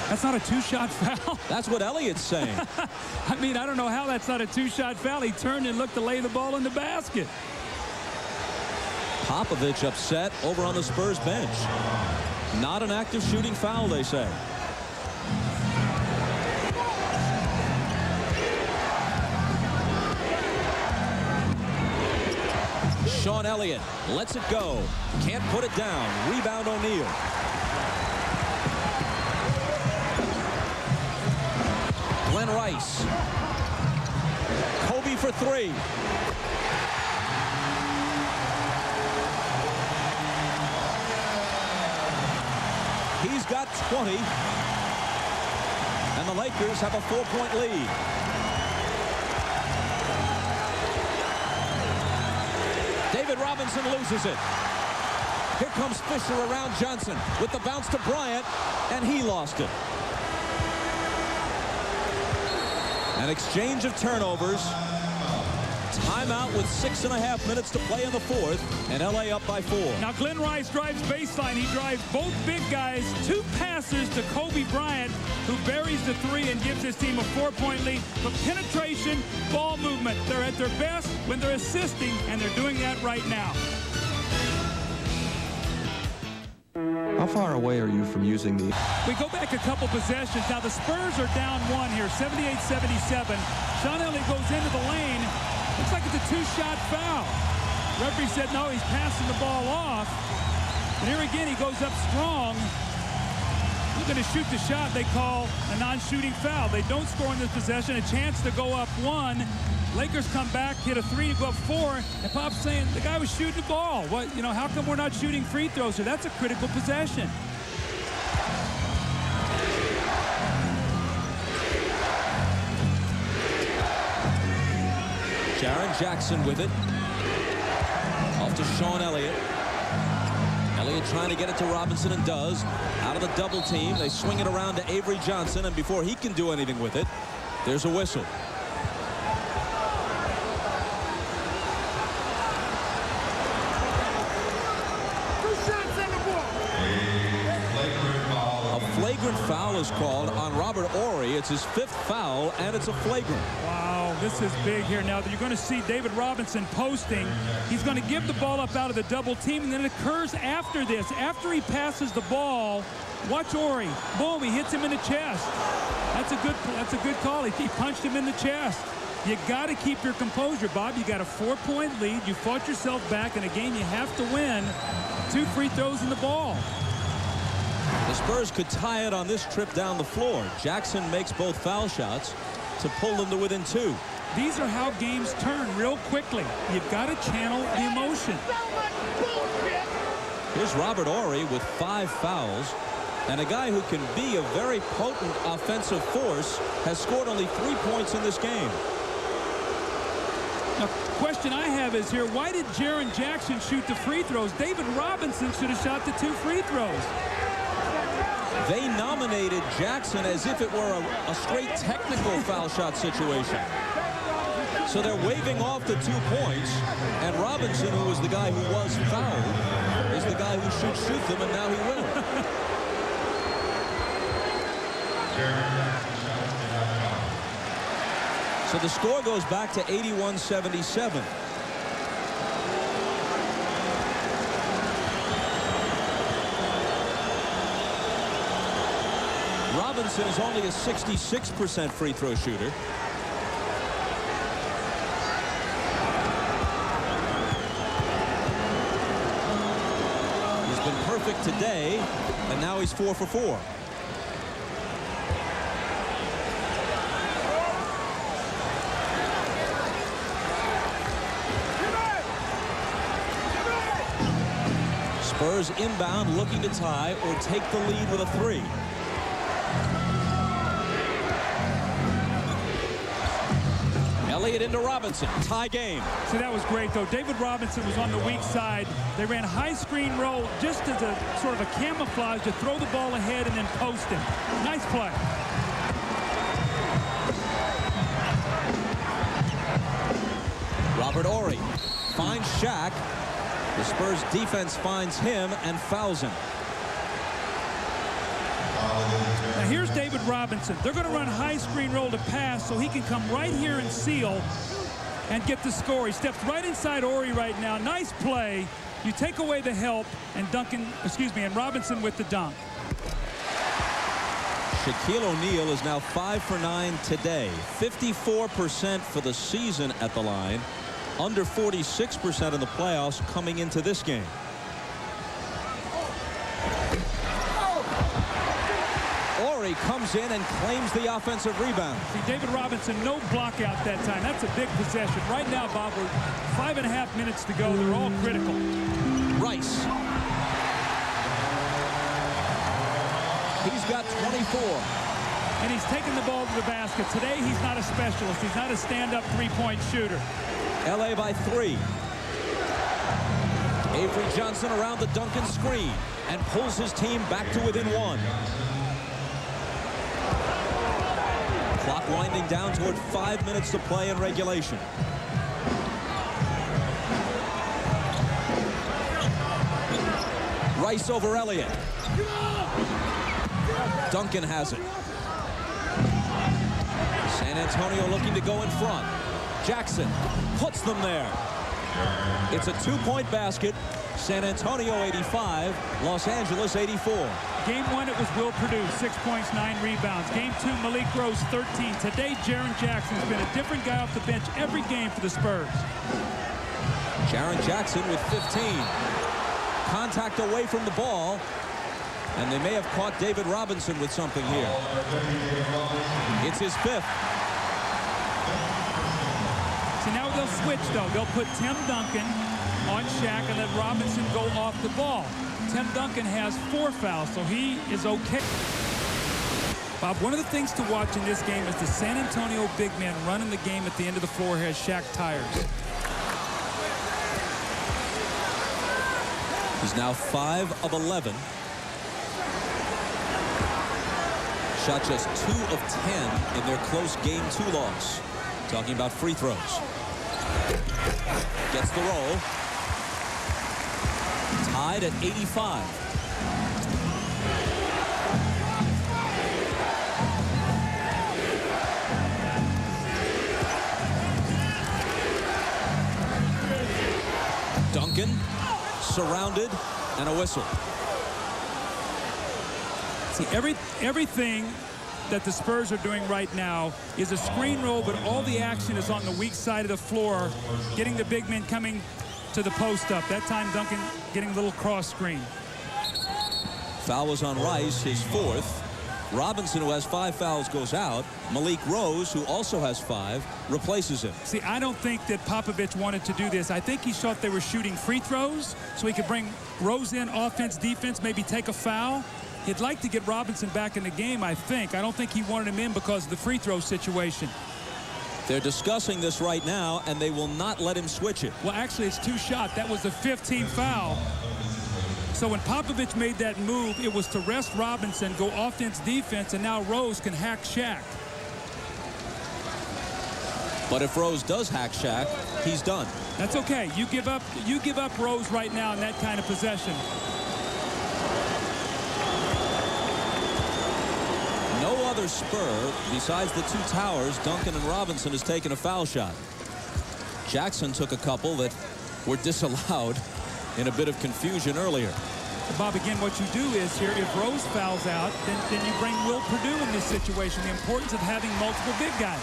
That's not a two-shot foul. That's what Elliott's saying. I mean, I don't know how that's not a two-shot foul. He turned and looked to lay the ball in the basket. Popovich upset over on the Spurs bench. Not an active shooting foul, they say. Sean Elliott lets it go. Can't put it down. Rebound O'Neal. Glenn Rice. Kobe for three. He's got 20. And the Lakers have a 4-point lead. David Robinson loses it. Here comes Fisher around Johnson with the bounce to Bryant, and he lost it. An exchange of turnovers. Timeout with 6.5 minutes to play in the fourth, and LA up by 4. Now Glenn Rice drives baseline. He drives both big guys, 2 passes to Kobe Bryant, who buries the 3 and gives his team a 4-point lead. But penetration, ball movement, they're at their best when they're assisting, and they're doing that right now. How far away are you from using the... We go back a couple possessions. Now the Spurs are down 1 here, 78-77. Sean Elliott goes into the lane. Looks like it's a 2-shot foul. Referee said no, he's passing the ball off. And here again, he goes up strong. He's going to shoot the shot. They call a non-shooting foul. They don't score in this possession. A chance to go up 1. Lakers come back, hit a 3 to go up 4. And Pop's saying the guy was shooting the ball. What, you know, how come we're not shooting free throws here? That's a critical possession. Jaren Jackson with it. Off to Sean Elliott. Elliott trying to get it to Robinson and does. Out of the double team. They swing it around to Avery Johnson, and before he can do anything with it, there's a whistle. A flagrant foul is called on Robert Horry. It's his 5th foul, and it's a flagrant. Wow, this is big here now. You're going to see David Robinson posting. He's going to give the ball up out of the double team, and then it occurs after this. After he passes the ball, watch Horry. Boom, he hits him in the chest. That's a good call. He punched him in the chest. You got to keep your composure, Bob. You got a 4-point lead. You fought yourself back in a game you have to win. 2 free throws in the ball. The Spurs could tie it on this trip down the floor. Jackson makes both foul shots to pull them to within 2. These are how games turn real quickly. You've got to channel the emotion. Here's Robert Horry with 5 fouls. And a guy who can be a very potent offensive force has scored only 3 points in this game. Now, question I have is here, why did Jaren Jackson shoot the free throws? David Robinson should have shot the 2 free throws. They nominated Jackson as if it were a straight technical foul shot situation. So they're waving off the 2 points, and Robinson, who was the guy who was fouled, is the guy who should shoot them, and now he will. So the score goes back to 81-77. Robinson is only a 66% free throw shooter. He's been perfect today, and now he's 4 for 4. Spurs inbound, looking to tie or take the lead with a 3. Elliott into Robinson. Tie game. See, that was great, though. David Robinson was on the weak side. They ran high screen roll just as a sort of a camouflage to throw the ball ahead and then post him. Nice play. Robert Horry finds Shaq. The Spurs defense finds him and fouls him. Now here's David Robinson. They're going to run high screen roll to pass so he can come right here and seal and get the score. He steps right inside Ori right now. Nice play. You take away the help, and and Robinson with the dunk. Shaquille O'Neal is now 5 for 9 today. 54% for the season at the line. Under 46% in the playoffs coming into this game. Ori comes in and claims the offensive rebound. See, David Robinson, no block out that time. That's a big possession. Right now, Bob, we're 5.5 minutes to go. They're all critical. Rice. He's got 24. And he's taking the ball to the basket. Today, he's not a specialist. He's not a stand-up three-point shooter. LA by 3. Avery Johnson around the Duncan screen and pulls his team back to within 1. Clock winding down toward 5 minutes to play in regulation. Rice over Elliott. Duncan has it. San Antonio looking to go in front. Jackson puts them there. It's a 2-point basket. San Antonio 85, Los Angeles 84. Game 1, it was Will Perdue, 6 points, 9 rebounds. Game 2, Malik Rose, 13. Today, Jaren Jackson's been a different guy off the bench every game for the Spurs. Jaren Jackson with 15. Contact away from the ball. And they may have caught David Robinson with something here. It's his 5th. See, now they'll switch, though. They'll put Tim Duncan on Shaq and let Robinson go off the ball. Tim Duncan has 4 fouls, so he is okay. Bob, one of the things to watch in this game is the San Antonio big man running the game at the end of the floor has Shaq tired. He's now 5 of 11. Shot just 2 of 10 in their close game 2 loss. Talking about free throws. Gets the roll. Tied at 85. Duncan surrounded and a whistle. See, everything that the Spurs are doing right now is a screen roll, but all the action is on the weak side of the floor, getting the big men coming to the post up. That time, Duncan getting a little cross screen. Foul was on Rice, his 4th. Robinson, who has 5 fouls, goes out. Malik Rose, who also has 5, replaces him. See, I don't think that Popovich wanted to do this. I think he thought they were shooting free throws so he could bring Rose in, offense, defense, maybe take a foul. He'd like to get Robinson back in the game, I think. I don't think he wanted him in because of the free throw situation. They're discussing this right now, and they will not let him switch it. Well, actually, it's 2 shots. That was the 15th foul. So when Popovich made that move, it was to rest Robinson, go offense, defense, and now Rose can hack Shaq. But if Rose does hack Shaq, he's done. That's okay. You give up Rose right now in that kind of possession. No other Spur, besides the 2 towers, Duncan and Robinson, has taken a foul shot. Jackson took a couple that were disallowed in a bit of confusion earlier. Bob, again, what you do is here, if Rose fouls out, then you bring Will Perdue in this situation. The importance of having multiple big guys.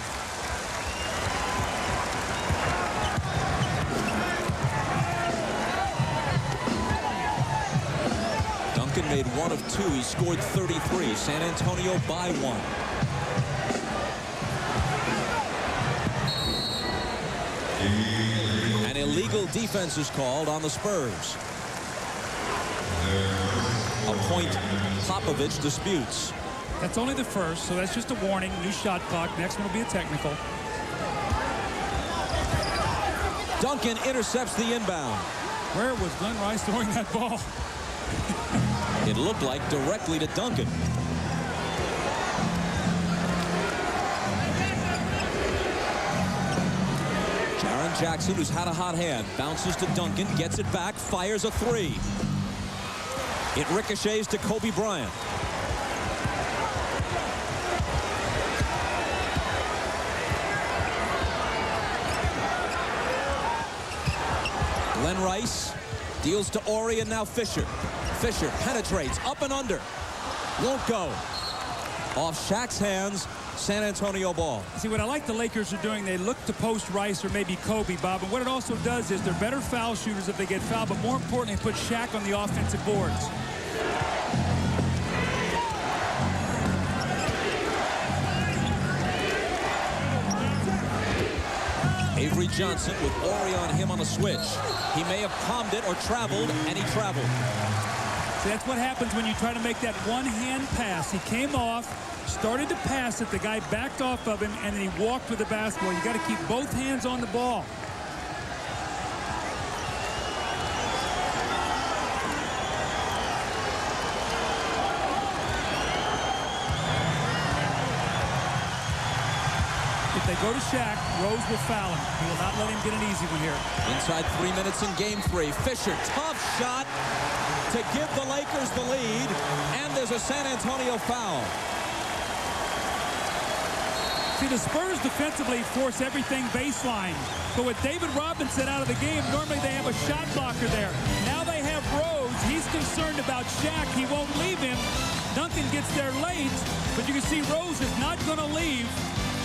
Duncan made 1 of 2. He scored 33. San Antonio by 1. An illegal defense is called on the Spurs. A point Popovich disputes. That's only the first, so that's just a warning. New shot clock. Next one will be a technical. Duncan intercepts the inbound. Where was Glenn Rice throwing that ball? It looked like directly to Duncan. Jaren Jackson, who's had a hot hand, bounces to Duncan, gets it back, fires a three. It ricochets to Kobe Bryant. Glenn Rice deals to Ori, and now Fisher. Fisher penetrates up and under. Won't go. Off Shaq's hands, San Antonio ball. See, what I like the Lakers are doing, they look to post Rice or maybe Kobe, Bob, and what it also does is they're better foul shooters if they get fouled, but more importantly, put Shaq on the offensive boards. Avery Johnson with Ori on him on a switch. He may have palmed it or traveled, and he traveled. See, that's what happens when you try to make that one-hand pass. He came off, started to pass it, the guy backed off of him, and then he walked with the basketball. You got to keep both hands on the ball. If they go to Shaq, Rose will foul him. He will not let him get an easy one here. Inside 3 minutes in game 3. Fisher, tough shot to give the Lakers the lead, and there's a San Antonio foul. See, the Spurs defensively force everything baseline. But with David Robinson out of the game, normally they have a shot blocker there. Now they have Rose. He's concerned about Shaq. He won't leave him. Duncan gets there late, but you can see Rose is not going to leave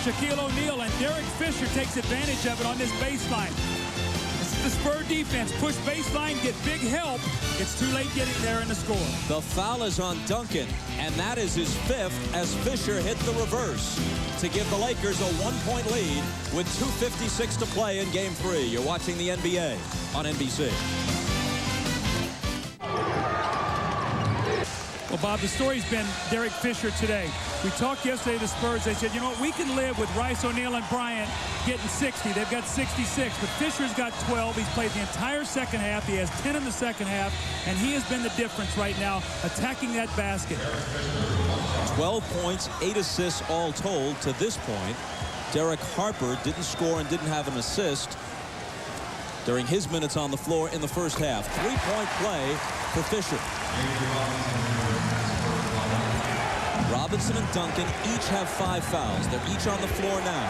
Shaquille O'Neal, and Derek Fisher takes advantage of it on this baseline. This is the Spur defense. Push baseline, get big help. It's too late getting there in the score. The foul is on Duncan, and that is his 5th as Fisher hit the reverse to give the Lakers a 1-point lead with 2:56 to play in game 3. You're watching the NBA on NBC. Well, Bob, the story's been Derek Fisher today. We talked yesterday to the Spurs. They said, you know what, we can live with Rice, O'Neal, and Bryant getting 60. They've got 66, but Fisher's got 12. He's played the entire second half. He has 10 in the second half, and he has been the difference right now, attacking that basket. 12 points, 8 assists all told to this point. Derek Harper didn't score and didn't have an assist during his minutes on the floor in the first half. 3-point play for Fisher. Robinson and Duncan each have 5 fouls. They're each on the floor now.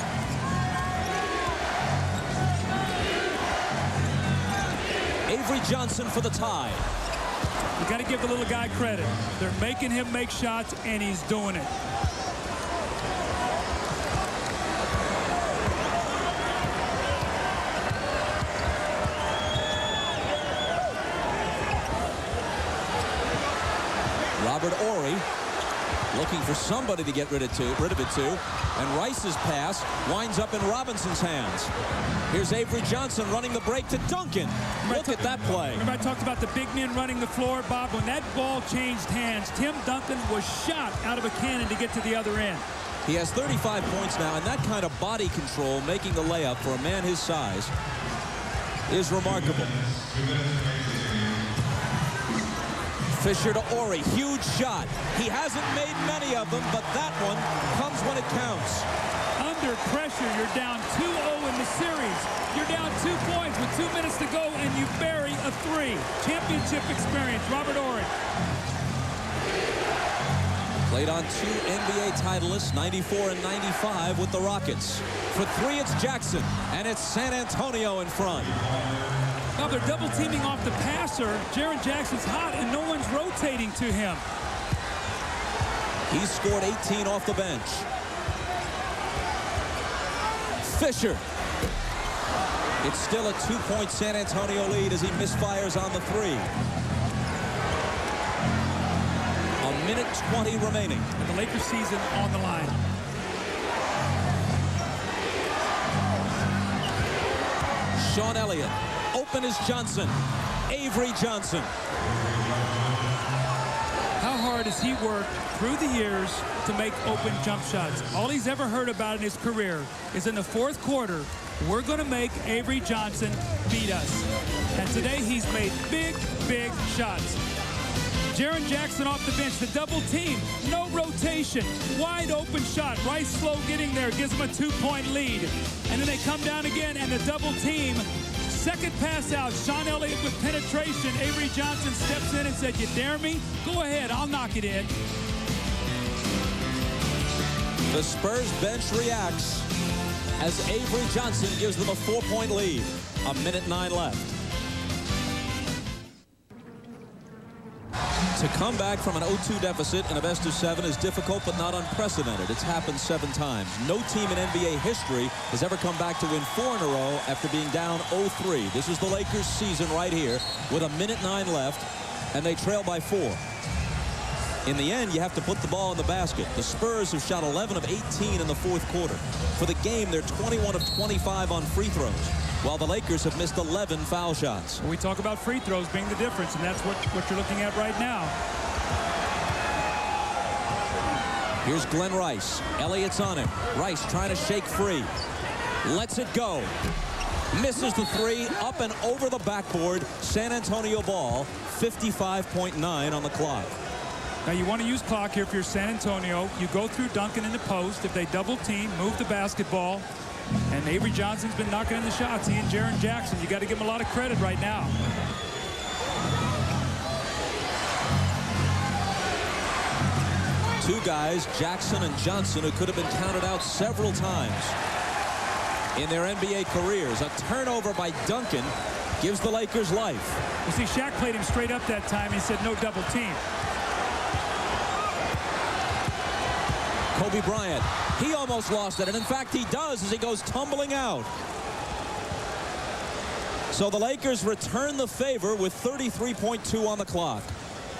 Avery Johnson for the tie. You got to give the little guy credit. They're making him make shots, and he's doing it. Robert Ori looking for somebody to get rid of it to, and Rice's pass winds up in Robinson's hands. Here's Avery Johnson running the break to Duncan. Look at that play. Remember I talked about the big men running the floor, Bob? When that ball changed hands, Tim Duncan was shot out of a cannon to get to the other end. He has 35 points now, and that kind of body control, making the layup for a man his size, is remarkable. Fisher to Ori, huge shot. He hasn't made many of them, but that one comes when it counts. Under pressure, you're down 2-0 in the series. You're down 2 points with 2 minutes to go, and you bury a 3. Championship experience, Robert Ori. Played on 2 NBA titleists, 94 and 95 with the Rockets. For 3, it's Jackson, and it's San Antonio in front. Now they're double teaming off the passer. Jaren Jackson's hot, and no one's rotating to him. He scored 18 off the bench. Fisher. It's still a 2-point San Antonio lead as he misfires on the 3. A minute 20 remaining. And the Lakers season on the line. Sean Elliott. Open is Johnson. Avery Johnson. How hard has he worked through the years to make open jump shots? All he's ever heard about in his career is in the 4th quarter, we're going to make Avery Johnson beat us. And today he's made big, big shots. Jaren Jackson off the bench, the double team, no rotation, wide open shot. Rice slow getting there, gives them a 2-point lead. And then they come down again, and the double team, second pass out. Sean Elliott with penetration. Avery Johnson steps in and said, "You dare me? Go ahead, I'll knock it in." The Spurs bench reacts as Avery Johnson gives them a 4-point lead. 1:09 left. To come back from an 0-2 deficit in a best of 7 is difficult but not unprecedented. It's happened 7 times. No team in NBA history has ever come back to win 4 in a row after being down 0-3. This is the Lakers' season right here with 1:09 left, and they trail by 4. In the end, you have to put the ball in the basket. The Spurs have shot 11 of 18 in the 4th quarter. For the game, they're 21 of 25 on free throws, while the Lakers have missed 11 foul shots. We talk about free throws being the difference, and that's what you're looking at right now. Here's Glenn Rice. Elliott's on him. Rice trying to shake free. Lets it go. Misses the 3, up and over the backboard. San Antonio ball, 55.9 on the clock. Now you want to use clock here if you're San Antonio. You go through Duncan in the post. If they double team, move the basketball. And Avery Johnson's been knocking in the shots. He and Jaren Jackson, you got to give him a lot of credit right now. Two guys, Jackson and Johnson, who could have been counted out several times in their NBA careers. A turnover by Duncan gives the Lakers life. You see, Shaq played him straight up that time. He said no double team. Kobe Bryant, he almost lost it, and in fact he does as he goes tumbling out. So the Lakers return the favor with 33.2 on the clock.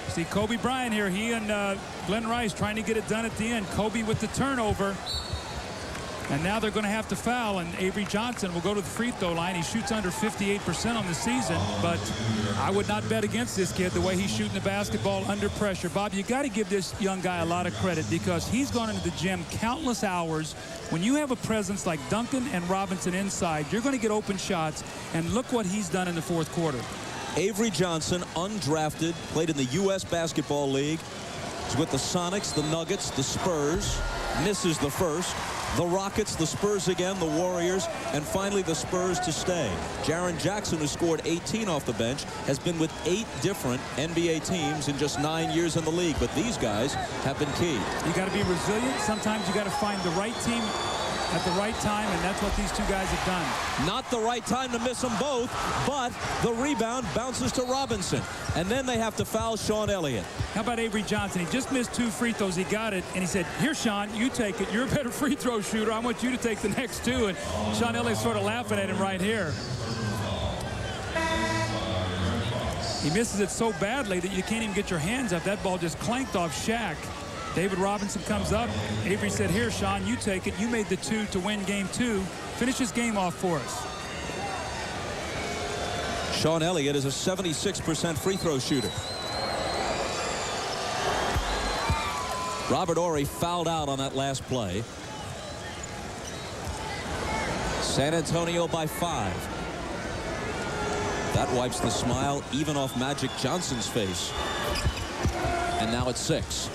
See Kobe Bryant here, he and Glenn Rice trying to get it done at the end. Kobe with the turnover. And now they're going to have to foul, and Avery Johnson will go to the free throw line. He shoots under 58% on the season, but I would not bet against this kid the way he's shooting the basketball under pressure. Bob, you got to give this young guy a lot of credit because he's gone into the gym countless hours. When you have a presence like Duncan and Robinson inside, you're going to get open shots, and look what he's done in the 4th quarter. Avery Johnson, undrafted, played in the U.S. Basketball League. He's with the Sonics, the Nuggets, the Spurs, misses the first. The Rockets, the Spurs again, the Warriors, and finally the Spurs to stay. Jaren Jackson, who scored 18 off the bench, has been with 8 different NBA teams in just 9 years in the league, but these guys have been key. You got to be resilient. Sometimes you got to find the right team at the right time, and that's what these two guys have done. Not the right time to miss them both, but the rebound bounces to Robinson, and then they have to foul Sean Elliott. How about Avery Johnson? He just missed 2 free throws. He got it, and he said, "Here, Sean, you take it. You're a better free throw shooter. I want you to take the next 2." And Sean Elliott's sort of laughing at him right here. He misses it so badly that you can't even get your hands up. That ball just clanked off Shaq. David Robinson comes up. Avery said, "Here, Sean, you take it. You made the 2 to win game 2. Finish this game off for us." Sean Elliott is a 76% free throw shooter. Robert Horry fouled out on that last play. San Antonio by 5. That wipes the smile even off Magic Johnson's face. And now it's 6.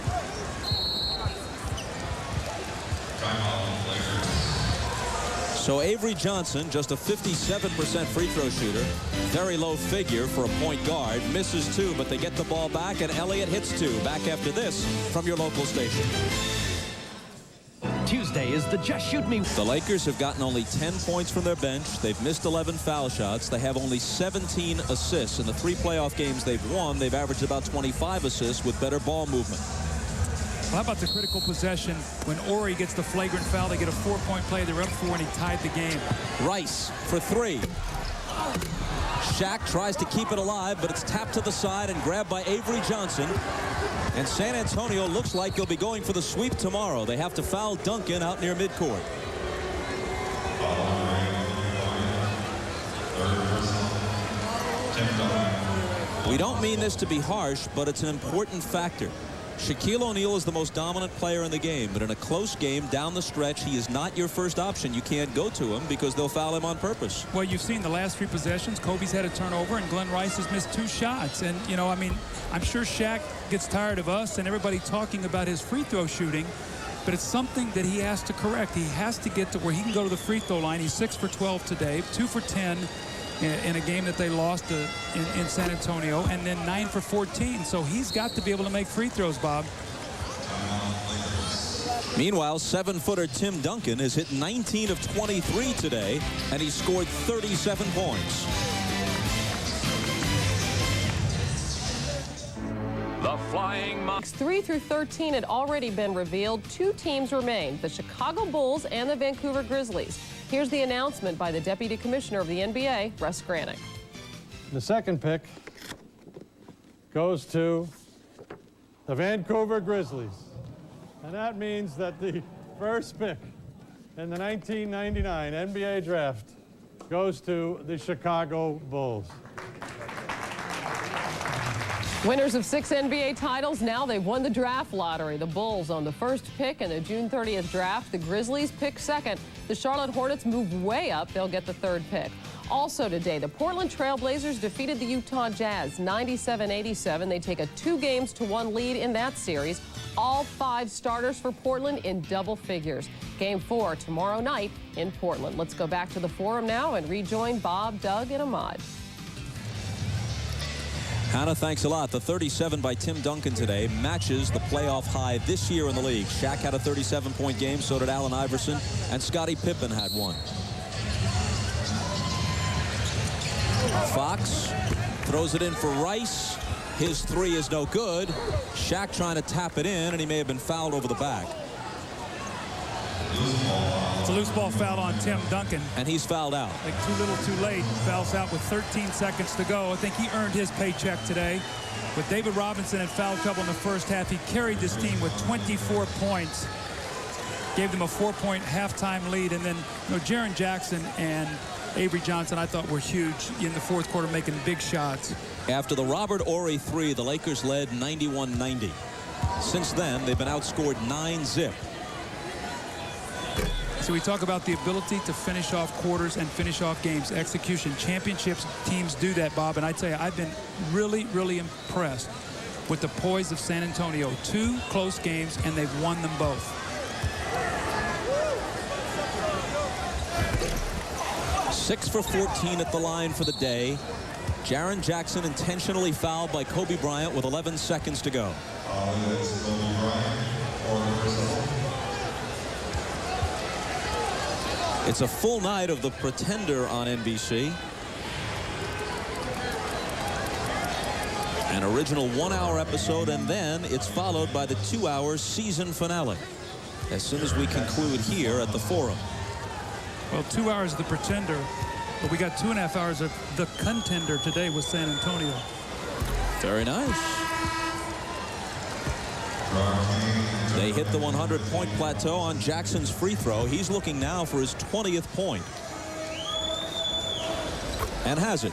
So Avery Johnson, just a 57% free throw shooter. Very low figure for a point guard. Misses 2, but they get the ball back, and Elliott hits 2. Back after this from your local station. Tuesday is the Just Shoot Me. The Lakers have gotten only 10 points from their bench. They've missed 11 foul shots. They have only 17 assists. In the 3 playoff games they've won, they've averaged about 25 assists with better ball movement. Well, how about the critical possession when Horry gets the flagrant foul? They get a 4-point play. They're up 4, and he tied the game. Rice for 3. Shaq tries to keep it alive, but it's tapped to the side and grabbed by Avery Johnson. And San Antonio looks like they'll be going for the sweep tomorrow. They have to foul Duncan out near midcourt. We don't mean this to be harsh, but it's an important factor. Shaquille O'Neal is the most dominant player in the game, but in a close game down the stretch, he is not your first option. You can't go to him because they'll foul him on purpose. Well, you've seen the last 3 possessions. Kobe's had a turnover, and Glenn Rice has missed 2 shots. And, you know, I mean, I'm sure Shaq gets tired of us and everybody talking about his free throw shooting, but it's something that he has to correct. He has to get to where he can go to the free throw line. He's 6 for 12 today, 2 for 10 in a game that they lost in San Antonio, and then 9 for 14. So he's got to be able to make free throws, Bob. Meanwhile, 7-footer Tim Duncan has hit 19 of 23 today, and he scored 37 points. The Flying Monks. 3 through 13 had already been revealed. 2 teams remain, the Chicago Bulls and the Vancouver Grizzlies. Here's the announcement by the Deputy Commissioner of the NBA, Russ Granick. The second pick goes to the Vancouver Grizzlies. And that means that the first pick in the 1999 NBA draft goes to the Chicago Bulls. Winners of 6 NBA titles, now they've won the draft lottery. The Bulls own the first pick in the June 30th draft. The Grizzlies pick second. The Charlotte Hornets move way up. They'll get the 3rd pick. Also today, the Portland Trail Blazers defeated the Utah Jazz 97-87. They take a 2-1 lead in that series. All 5 starters for Portland in double figures. Game 4 tomorrow night in Portland. Let's go back to the Forum now and rejoin Bob, Doug, and Ahmad. Hannah, thanks a lot. The 37 by Tim Duncan today matches the playoff high this year in the league. Shaq had a 37-point game, so did Allen Iverson, and Scottie Pippen had one. Fox throws it in for Rice. His 3 is no good. Shaq trying to tap it in, and he may have been fouled over the back. It's a loose ball foul on Tim Duncan. And he's fouled out. Like too little too late. Fouls out with 13 seconds to go. I think he earned his paycheck today. With David Robinson in foul trouble in the first half, he carried this team with 24 points. Gave them a 4-point halftime lead. And then, you know, Jaren Jackson and Avery Johnson, I thought, were huge in the 4th quarter, making big shots. After the Robert Horry 3, the Lakers led 91-90. Since then, they've been outscored 9-0. So we talk about the ability to finish off quarters and finish off games. Execution. Championships teams do that, Bob. And I tell you, I've been really, really impressed with the poise of San Antonio. 2 close games, and they've won them both. Six for 14 at the line for the day. Jaren Jackson intentionally fouled by Kobe Bryant with 11 seconds to go. It's a full night of The Pretender on NBC. An original 1-hour episode, and then it's followed by the 2-hour season finale as soon as we conclude here at the Forum. Well, 2 hours of The Pretender, but we got 2.5 hours of The Contender today with San Antonio. Very nice. They hit the 100-point plateau on Jackson's free throw. He's looking now for his 20th point. And has it.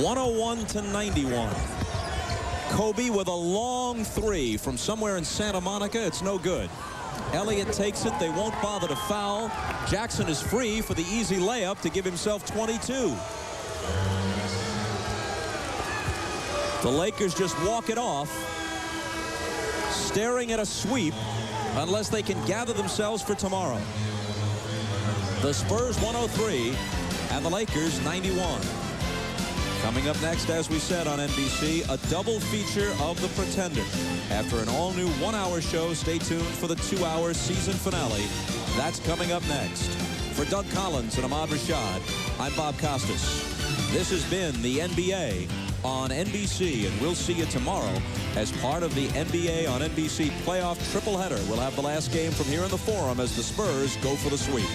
101-91. Kobe with a long 3 from somewhere in Santa Monica. It's no good. Elliott takes it. They won't bother to foul. Jackson is free for the easy layup to give himself 22. The Lakers just walk it off, staring at a sweep unless they can gather themselves for tomorrow. The Spurs 103 and the Lakers 91. Coming up next, as we said on NBC, a double feature of The Pretender. After an all-new 1-hour show, stay tuned for the 2-hour season finale. That's coming up next. For Doug Collins and Ahmad Rashad, I'm Bob Costas. This has been the NBA on NBC, and we'll see you tomorrow as part of the NBA on NBC playoff triple header. We'll have the last game from here in the Forum as the Spurs go for the sweep.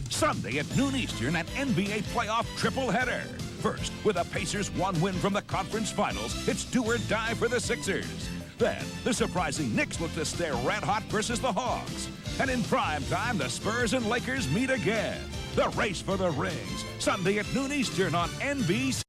Sunday at noon Eastern, an NBA playoff triple header. First, with the Pacers' 1 win from the conference finals, it's do or die for the Sixers. Then, the surprising Knicks look to stay red hot versus the Hawks. And in prime time, the Spurs and Lakers meet again. The race for the rings, Sunday at noon Eastern on NBC.